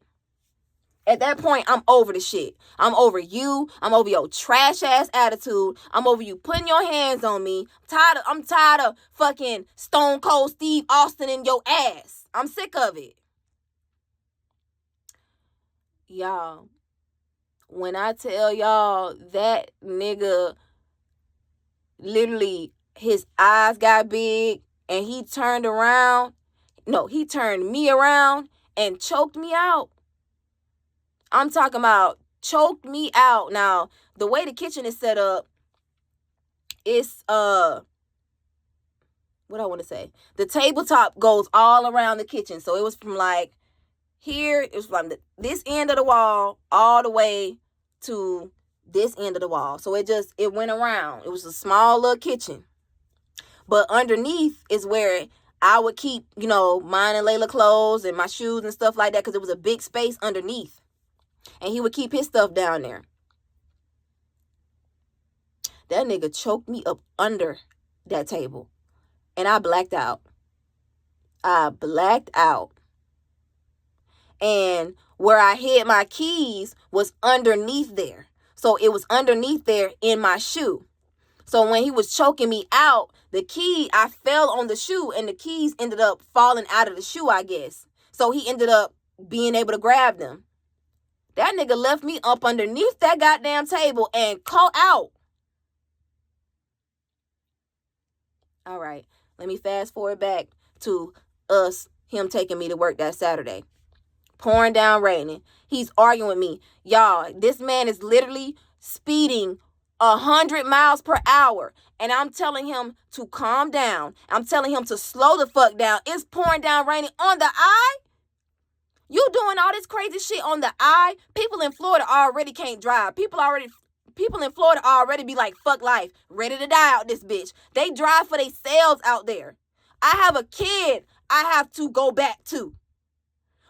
At that point, I'm over the shit. I'm over you. I'm over your trash ass attitude. I'm over you putting your hands on me. I'm tired of fucking Stone Cold Steve Austin in your ass. I'm sick of it. Y'all, when I tell y'all that nigga, literally his eyes got big and he turned around. No, he turned me around and choked me out. I'm talking about choked me out. Now, the way the kitchen is set up, it's, what I want to say? The tabletop goes all around the kitchen. So it was from like here, it was from this end of the wall all the way to this end of the wall. So it went around. It was a small little kitchen. But underneath is where I would keep, mine and Layla clothes and my shoes and stuff like that because it was a big space underneath. And he would keep his stuff down there. That nigga choked me up under that table. And I blacked out. And where I hid my keys was underneath there. So it was underneath there in my shoe. So when he was choking me out, I fell on the shoe and the keys ended up falling out of the shoe, I guess. So he ended up being able to grab them. That nigga left me up underneath that goddamn table and caught out. All right, let me fast forward back to him taking me to work that Saturday. Pouring down raining. He's arguing with me. Y'all, this man is literally speeding 100 miles per hour. And I'm telling him to calm down. I'm telling him to slow the fuck down. It's pouring down raining on the I. You doing all this crazy shit on the I? People in Florida already can't drive. People in Florida already be like, fuck life, ready to die out this bitch. They drive for themselves out there. I have a kid I have to go back to.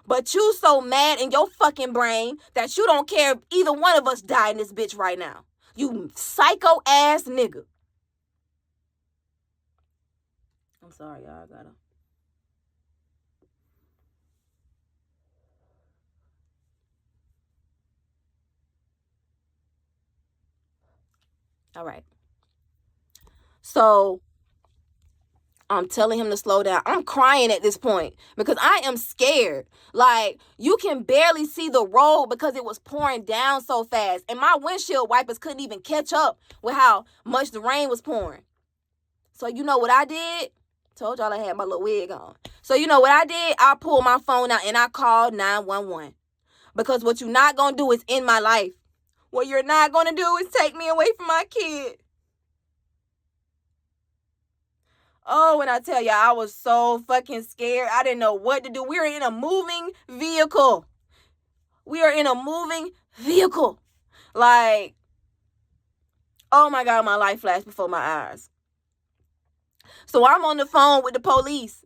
But you so mad in your fucking brain that you don't care if either one of us die in this bitch right now. You psycho ass nigga. I'm sorry, y'all. I gotta. All right. So I'm telling him to slow down. I'm crying at this point because I am scared. Like, you can barely see the road because it was pouring down so fast. And my windshield wipers couldn't even catch up with how much the rain was pouring. So you know what I did? Told y'all I had my little wig on. So you know what I did? I pulled my phone out and I called 911. Because what you're not going to do is end my life. What you're not going to do is take me away from my kid. Oh, when I tell y'all, I was so fucking scared. I didn't know what to do. We were in a moving vehicle. Like, oh my God, my life flashed before my eyes. So I'm on the phone with the police.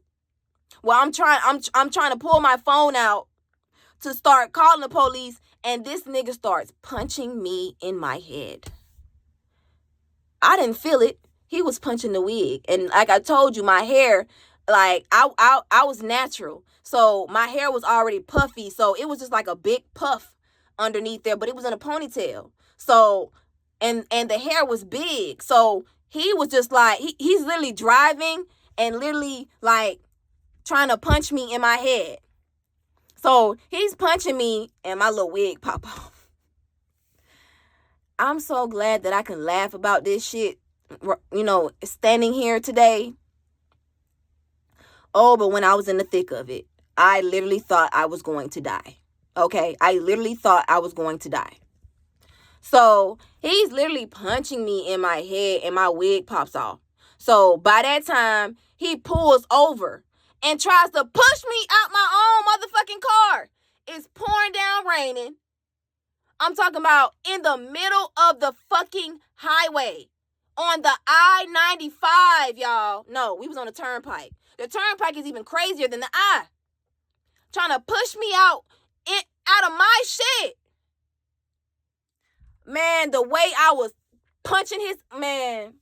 Well, I'm trying to pull my phone out to start calling the police, and this nigga starts punching me in my head. I didn't feel it. He was punching the wig. And like I told you, my hair, like, I was natural. So my hair was already puffy. So it was just like a big puff underneath there, but it was in a ponytail. So, and the hair was big. So he was just like, he's literally driving and literally like trying to punch me in my head. So he's punching me and my little wig pop off. I'm so glad that I can laugh about this shit, you know, standing here today. Oh, but when I was in the thick of it, I literally thought I was going to die. Okay? I literally thought I was going to die. So he's literally punching me in my head and my wig pops off. So by that time, he pulls over and tries to push me out my own motherfucking car. It's pouring down raining. I'm talking about in the middle of the fucking highway. On the I-95, y'all. No, we was on the turnpike. The turnpike is even crazier than the I. Trying to push me out of my shit. Man, the way I was punching his... Man.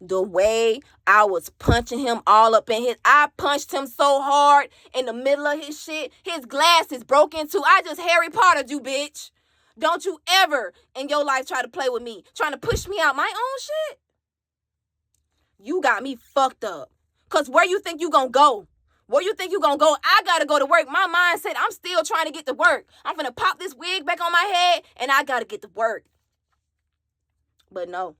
The way I was punching him all up in his... I punched him so hard in the middle of his shit. His glasses broke into... I just Harry Potter'd you, bitch. Don't you ever in your life try to play with me. Trying to push me out my own shit. You got me fucked up. Because where you think you gonna go? Where you think you gonna go? I gotta go to work. My mindset, I'm still trying to get to work. I'm gonna pop this wig back on my head and I gotta get to work. But no.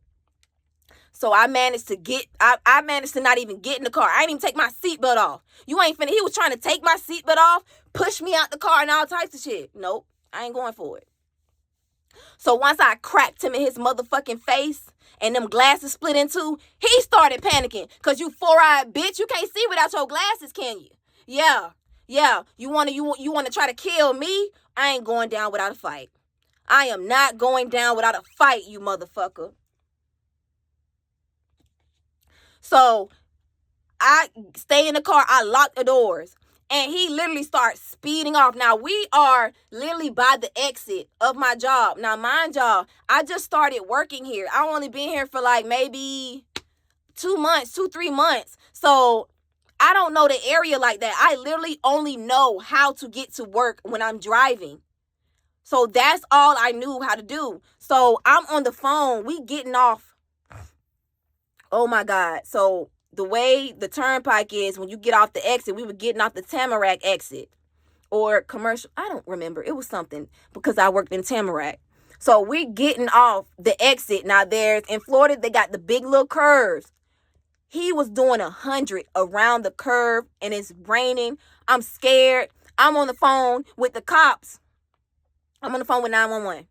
So I managed to not even get in the car. I didn't even take my seatbelt off. You ain't finna. He was trying to take my seatbelt off, push me out the car and all types of shit. Nope, I ain't going for it. So once I cracked him in his motherfucking face and them glasses split in two, he started panicking. Cause you four-eyed bitch, you can't see without your glasses, can you? Yeah. You wanna try to kill me? I ain't going down without a fight. I am not going down without a fight, you motherfucker. So I stay in the car. I lock the doors. And he literally starts speeding off. Now, we are literally by the exit of my job. Now, mind y'all, I just started working here. I only been here for like maybe 3 months. So I don't know the area like that. I literally only know how to get to work when I'm driving. So that's all I knew how to do. So I'm on the phone. We getting off. Oh, my God. So the way the turnpike is, when you get off the exit, we were getting off the Tamarack exit or commercial. I don't remember. It was something because I worked in Tamarack. So we're getting off the exit. Now there's, in Florida, they got the big little curves. He was doing 100 around the curve and it's raining. I'm scared. I'm on the phone with the cops. I'm on the phone with 911.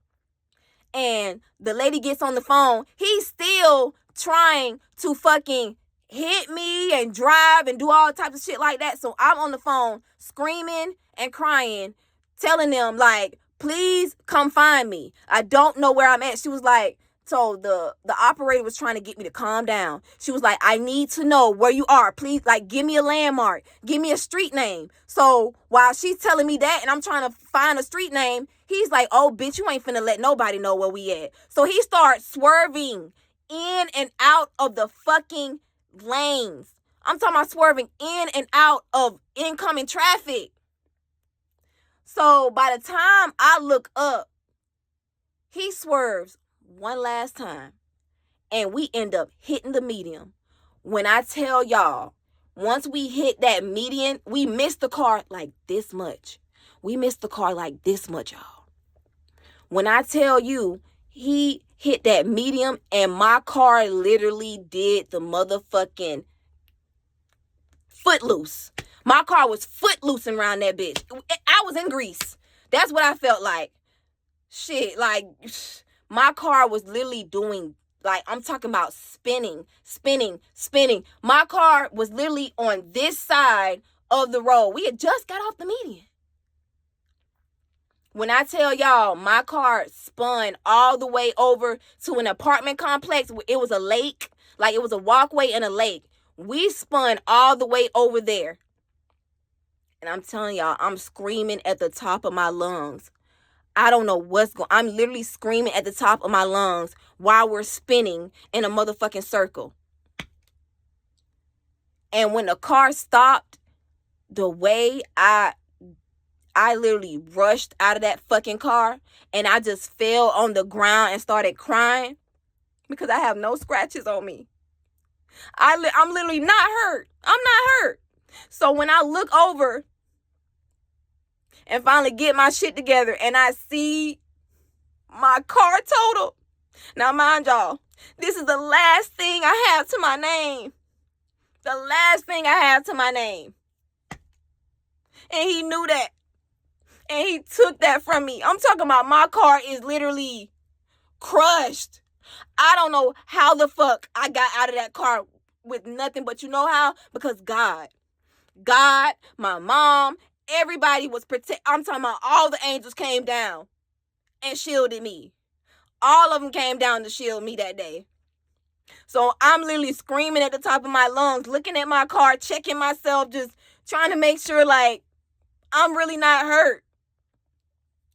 And the lady gets on the phone. He's still trying to fucking hit me and drive and do all types of shit like that. So I'm on the phone screaming and crying, telling them, like, please come find me. I don't know where I'm at. She was like, so the operator was trying to get me to calm down. She was like, I need to know where you are. Please, like, give me a landmark. Give me a street name. So while she's telling me that and I'm trying to find a street name, he's like, oh, bitch, you ain't finna let nobody know where we at. So he starts swerving in and out of the fucking lanes. I'm talking about swerving in and out of incoming traffic. So by the time I look up, he swerves one last time and we end up hitting the median. When I tell y'all, once we hit that median, we missed the car like this much. We missed the car like this much, y'all. When I tell you, he hit that medium and my car literally did the motherfucking footloose. My car was footloosing around that bitch. I was in Greece. That's what I felt like. Shit, like, my car was literally doing, like, I'm talking about spinning. My car was literally on this side of the road. We had just got off the median. When I tell y'all, my car spun all the way over to an apartment complex. It was a lake. Like, it was a walkway and a lake. We spun all the way over there. And I'm telling y'all, I'm screaming at the top of my lungs. I don't know what's going on. I'm literally screaming at the top of my lungs while we're spinning in a motherfucking circle. And when the car stopped, the way I literally rushed out of that fucking car and I just fell on the ground and started crying because I have no scratches on me. I'm literally not hurt. I'm not hurt. So when I look over and finally get my shit together and I see my car total. Now, mind y'all, this is the last thing I have to my name. The last thing I have to my name. And he knew that. And he took that from me. I'm talking about my car is literally crushed. I don't know how the fuck I got out of that car with nothing, but you know how? Because God, my mom, everybody was I'm talking about all the angels came down and shielded me. All of them came down to shield me that day. So I'm literally screaming at the top of my lungs, looking at my car, checking myself, just trying to make sure, like, I'm really not hurt.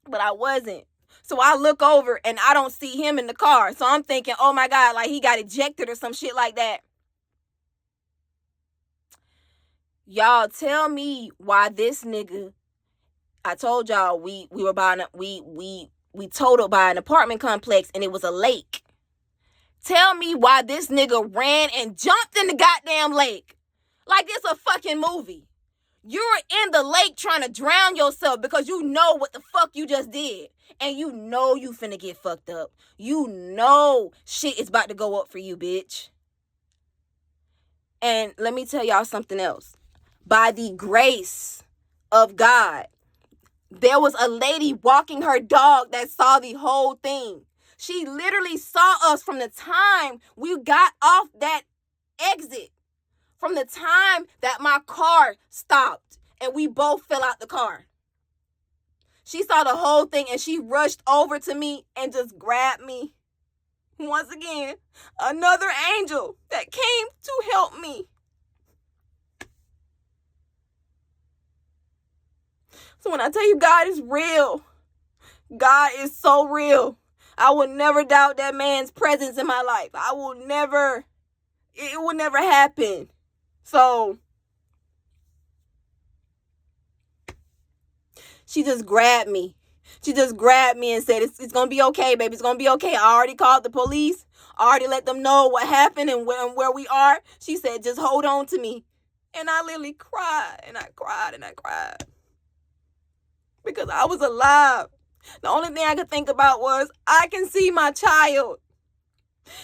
But I wasn't. So I look over and I don't see him in the car. So I'm thinking, oh my God, like he got ejected or some shit like that. Y'all tell me why this nigga, I told y'all we were buying we totaled by an apartment complex and it was a lake. Tell me why this nigga ran and jumped in the goddamn lake. Like it's a fucking movie. You're in the lake trying to drown yourself because you know what the fuck you just did. And you know you finna get fucked up. You know shit is about to go up for you, bitch. And let me tell y'all something else. By the grace of God, there was a lady walking her dog that saw the whole thing. She literally saw us from the time we got off that exit. From the time that my car stopped and we both fell out the car. She saw the whole thing and she rushed over to me and just grabbed me. Once again, another angel that came to help me. So when I tell you God is real, God is so real. I will never doubt that man's presence in my life. It will never happen. So she just grabbed me She just grabbed me and said, it's going to be okay, baby. It's going to be okay. I already called the police. I already let them know what happened and where we are. She said, just hold on to me. And I literally cried and I cried and I cried. Because I was alive. The only thing I could think about was, I can see my child.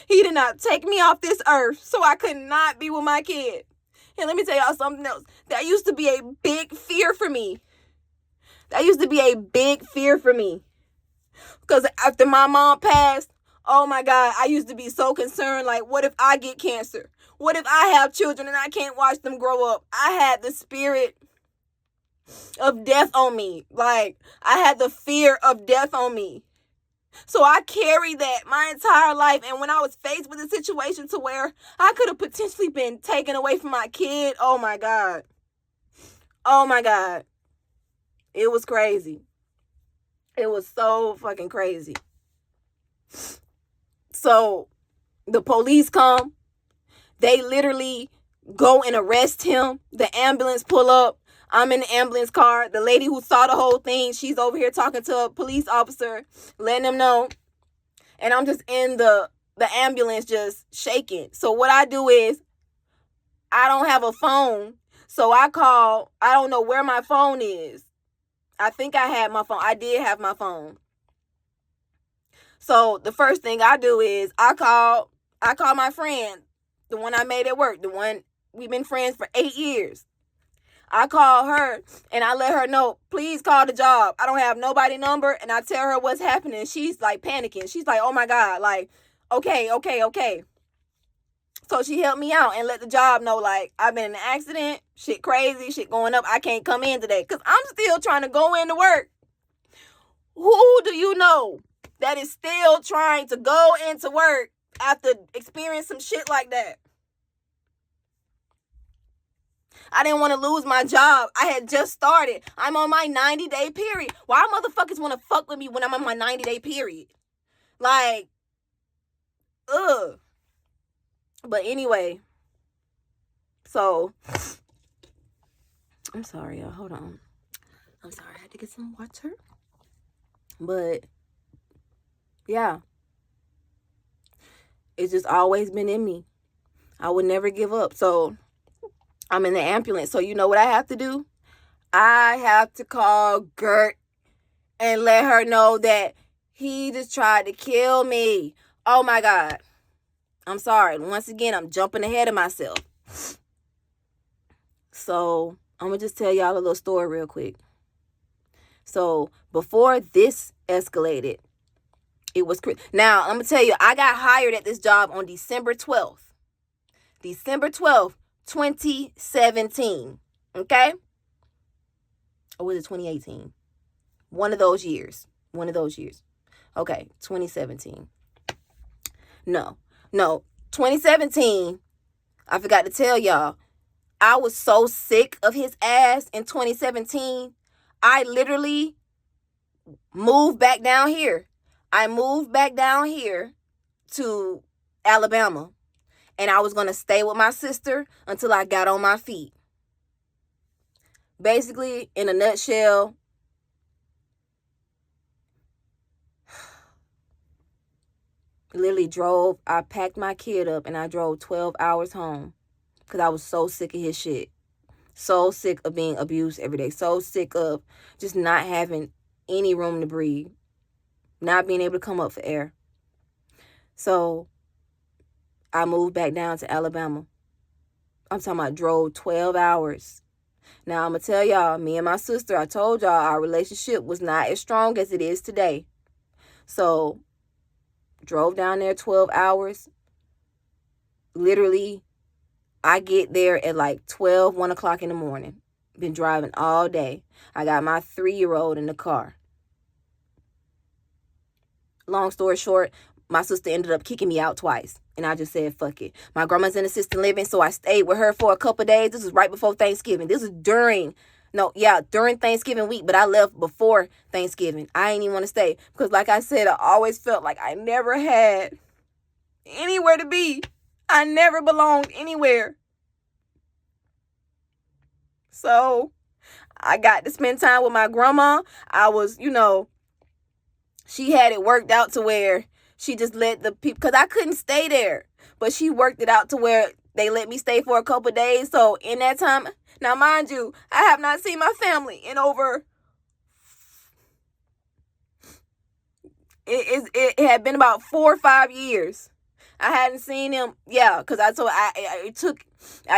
He did not take me off this earth, so I could not be with my kid. And let me tell y'all something else. That used to be a big fear for me. Because after my mom passed, oh my God, I used to be so concerned. Like, what if I get cancer? What if I have children and I can't watch them grow up? I had the spirit of death on me. Like, I had the fear of death on me. So I carried that my entire life. And when I was faced with a situation to where I could have potentially been taken away from my kid, oh my God. It was crazy. It was so fucking crazy. So the police come. They literally go and arrest him. The ambulance pull up. I'm in the ambulance car. The lady who saw the whole thing, she's over here talking to a police officer, letting him know. And I'm just in the ambulance just shaking. So what I do is, I don't have a phone. So I call, I don't know where my phone is. I think I had my phone. I did have my phone. So the first thing I do is I call my friend, the one I made at work, the one we've been friends for 8 years. I call her and I let her know, please call the job. I don't have nobody number. And I tell her what's happening. She's like panicking. She's like, oh my God, like, okay. So she helped me out and let the job know, like, I've been in an accident, shit crazy, shit going up. I can't come in today because I'm still trying to go into work. Who do you know that is still trying to go into work after experiencing some shit like that? I didn't want to lose my job. I had just started. I'm on my 90-day period. Why motherfuckers want to fuck with me when I'm on my 90-day period? Like, ugh. But anyway, so, I'm sorry, y'all. Hold on. I'm sorry. I had to get some water. But, yeah. It's just always been in me. I would never give up. So, I'm in the ambulance. So you know what I have to do? I have to call Gert and let her know that he just tried to kill me. Oh my God. I'm sorry. Once again, I'm jumping ahead of myself. So I'm going to just tell y'all a little story real quick. So before this escalated, it was... Now, I'm going to tell you, I got hired at this job on December 12th. December 12th. 2017, okay? Or was it 2018? One of those years. Okay, 2017. No, 2017, I forgot to tell y'all, I was so sick of his ass in 2017, I literally moved back down here. I moved back down here to Alabama. And I was going to stay with my sister until I got on my feet. Basically, in a nutshell, literally I packed my kid up and I drove 12 hours home. Because I was so sick of his shit. So sick of being abused every day. So sick of just not having any room to breathe. Not being able to come up for air. So I moved back down to Alabama. I'm talking about drove 12 hours. Now, I'm going to tell y'all, me and my sister, I told y'all our relationship was not as strong as it is today. So, drove down there 12 hours. Literally, I get there at like 1 o'clock in the morning. Been driving all day. I got my 3-year-old in the car. Long story short, my sister ended up kicking me out twice. And I just said, fuck it. My grandma's in assisted living, so I stayed with her for a couple of days. This was right before Thanksgiving. This was during Thanksgiving week, but I left before Thanksgiving. I ain't even want to stay. Because like I said, I always felt like I never had anywhere to be. I never belonged anywhere. So I got to spend time with my grandma. I was, She had it worked out to where she just let the people, because I couldn't stay there, but she worked it out to where they let me stay for a couple of days. So in that time, now mind you, I have not seen my family in over, it had been about 4 or 5 years. I hadn't seen him, yeah, because I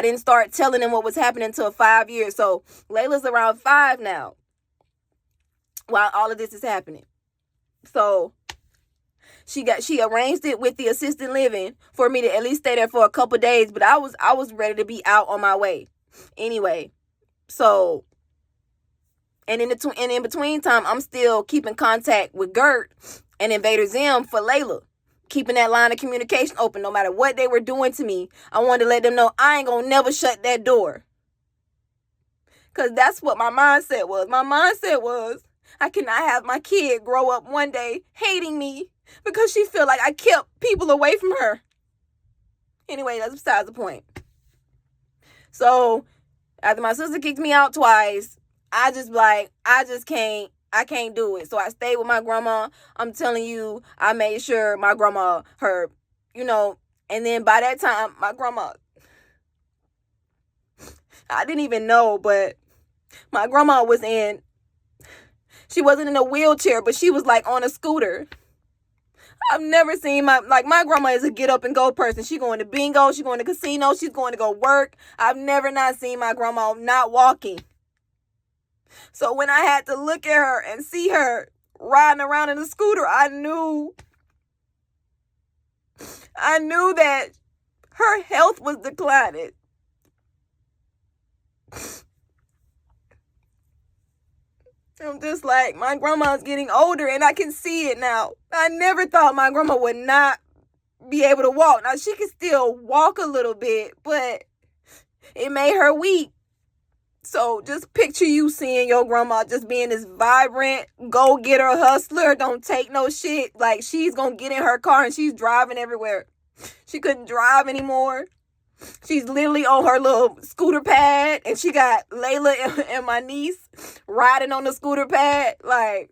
didn't start telling him what was happening until 5 years. So Layla's around 5 now while all of this is happening. So she arranged it with the assisted living for me to at least stay there for a couple days, but I was ready to be out on my way anyway. So, and in between time, I'm still keeping contact with Gert and Invader Zim for Layla, keeping that line of communication open. No matter what they were doing to me, I wanted to let them know I ain't gonna never shut that door, because that's what my mindset was. My mindset was, I cannot have my kid grow up one day hating me because she feel like I kept people away from her. Anyway, that's besides the point. So after my sister kicked me out twice, I can't do it. So I stayed with my grandma. I'm telling you, I made sure my grandma, and then by that time, my grandma, I didn't even know, but my grandma she wasn't in a wheelchair, but she was like on a scooter. I've never seen my grandma is a get up and go person. She going to bingo, she going to casino, she's going to go work. I've never not seen my grandma not walking. So when I had to look at her and see her riding around in a scooter, I knew that her health was declining. I'm just like, my grandma's getting older and I can see it now. I never thought my grandma would not be able to walk. Now, she can still walk a little bit, but it made her weak. So just picture you seeing your grandma just being this vibrant, go-getter hustler, don't take no shit. Like, she's going to get in her car and she's driving everywhere. She couldn't drive anymore. She's literally on her little scooter pad, and she got Layla and my niece riding on the scooter pad. Like,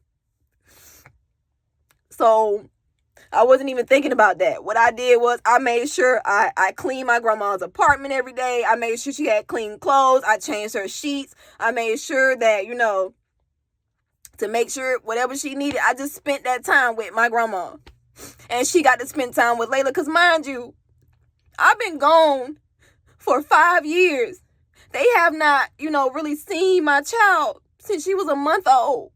so I wasn't even thinking about that. What I did was I made sure I cleaned my grandma's apartment every day. I made sure she had clean clothes. I changed her sheets. I made sure that, to make sure whatever she needed, I just spent that time with my grandma. And she got to spend time with Layla, because mind you, I've been gone for 5 years. They have not, really seen my child since she was a month old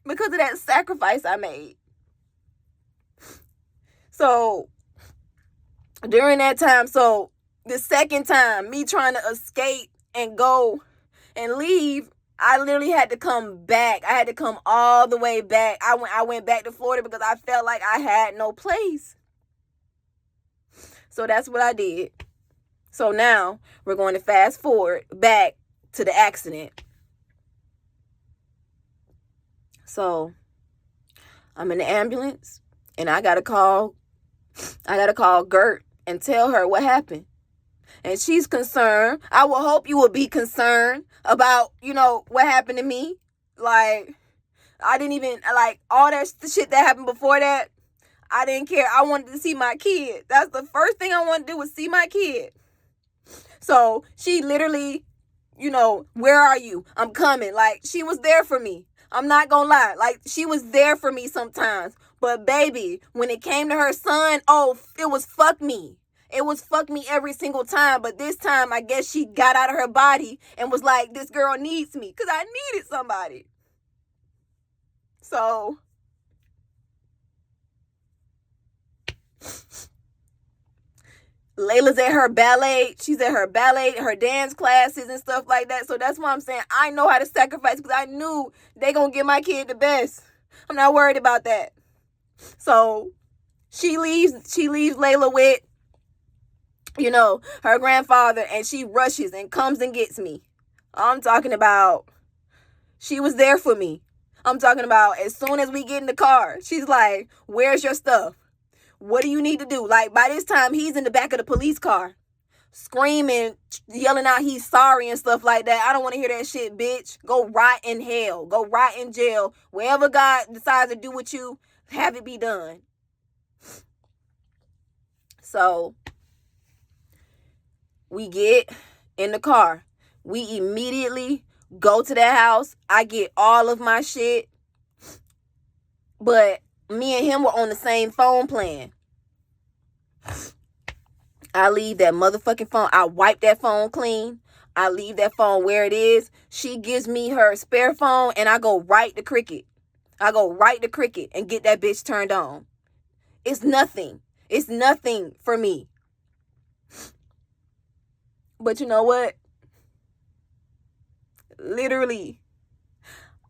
because of that sacrifice I made. So during that time, so the second time, me trying to escape and go and leave, I literally had to come back. I had to come all the way back. I went back to Florida because I felt like I had no place. So that's what I did. So now we're going to fast forward back to the accident. So I'm in the ambulance and I got to call Gert and tell her what happened. And she's concerned. I will hope you will be concerned about, what happened to me. Like, I didn't even, all that shit that happened before that, I didn't care. I wanted to see my kid. That's the first thing I wanted to do, was see my kid. So she literally, where are you? I'm coming. Like, she was there for me. I'm not gonna lie. Like, she was there for me sometimes. But baby, when it came to her son, it was fuck me. It was fuck me every single time. But this time, I guess she got out of her body and was like, this girl needs me. Because I needed somebody. So Layla's at her ballet. She's at her ballet, her dance classes and stuff like that. So that's why I'm saying I know how to sacrifice, because I knew they gonna give my kid the best. I'm not worried about that. So she leaves Layla with, her grandfather, and she rushes and comes and gets me. I'm talking about, she was there for me. I'm talking about, as soon as we get in the car, she's like, where's your stuff? What do you need to do? Like, by this time, he's in the back of the police car. screaming, yelling out he's sorry and stuff like that. I don't want to hear that shit, bitch. Go rot in hell. Go rot in jail. Wherever God decides to do with you, have it be done. So we get in the car. We immediately go to that house. I get all of my shit. But me and him were on the same phone plan. I leave that motherfucking phone. I wipe that phone clean. I leave that phone where it is. She gives me her spare phone and I go right to Cricket. I go right to Cricket and get that bitch turned on. It's nothing. It's nothing for me. But you know what? Literally,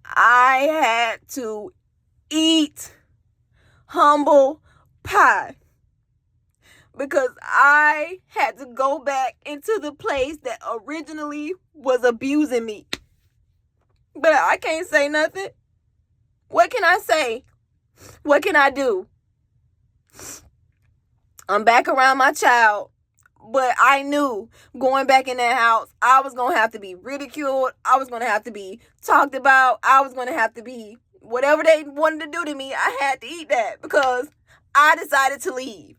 I had to eat humble pie because I had to go back into the place that originally was abusing me. But I can't say nothing. What can I say? What can I do? I'm back around my child. But I knew going back in that house, I was going to have to be ridiculed. I was going to have to be talked about. I was going to have to be whatever they wanted to do to me. I had to eat that because I decided to leave.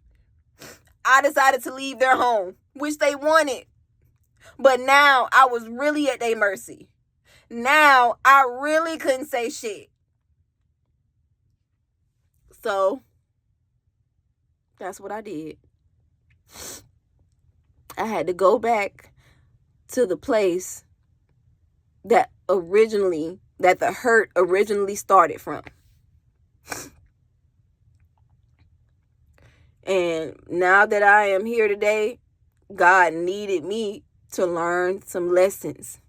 I decided to leave their home, which they wanted. But now I was really at their mercy. Now I really couldn't say shit. So that's what I did. I had to go back to the place that the hurt originally started from. And now that I am here today, God needed me to learn some lessons.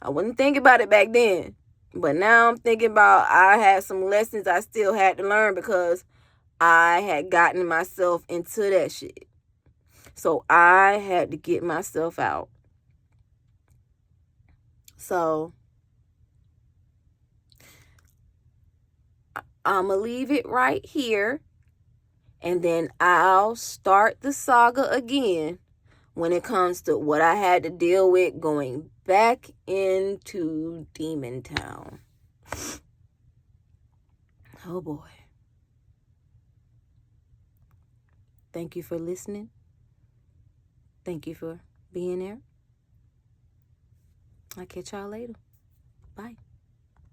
I wasn't thinking about it back then, but now I'm thinking about I had some lessons I still had to learn because I had gotten myself into that shit. So I had to get myself out. So I'm going to leave it right here. And then I'll start the saga again when it comes to what I had to deal with going back into Demon Town. Oh boy. Thank you for listening. Thank you for being there. I'll catch y'all later. Bye.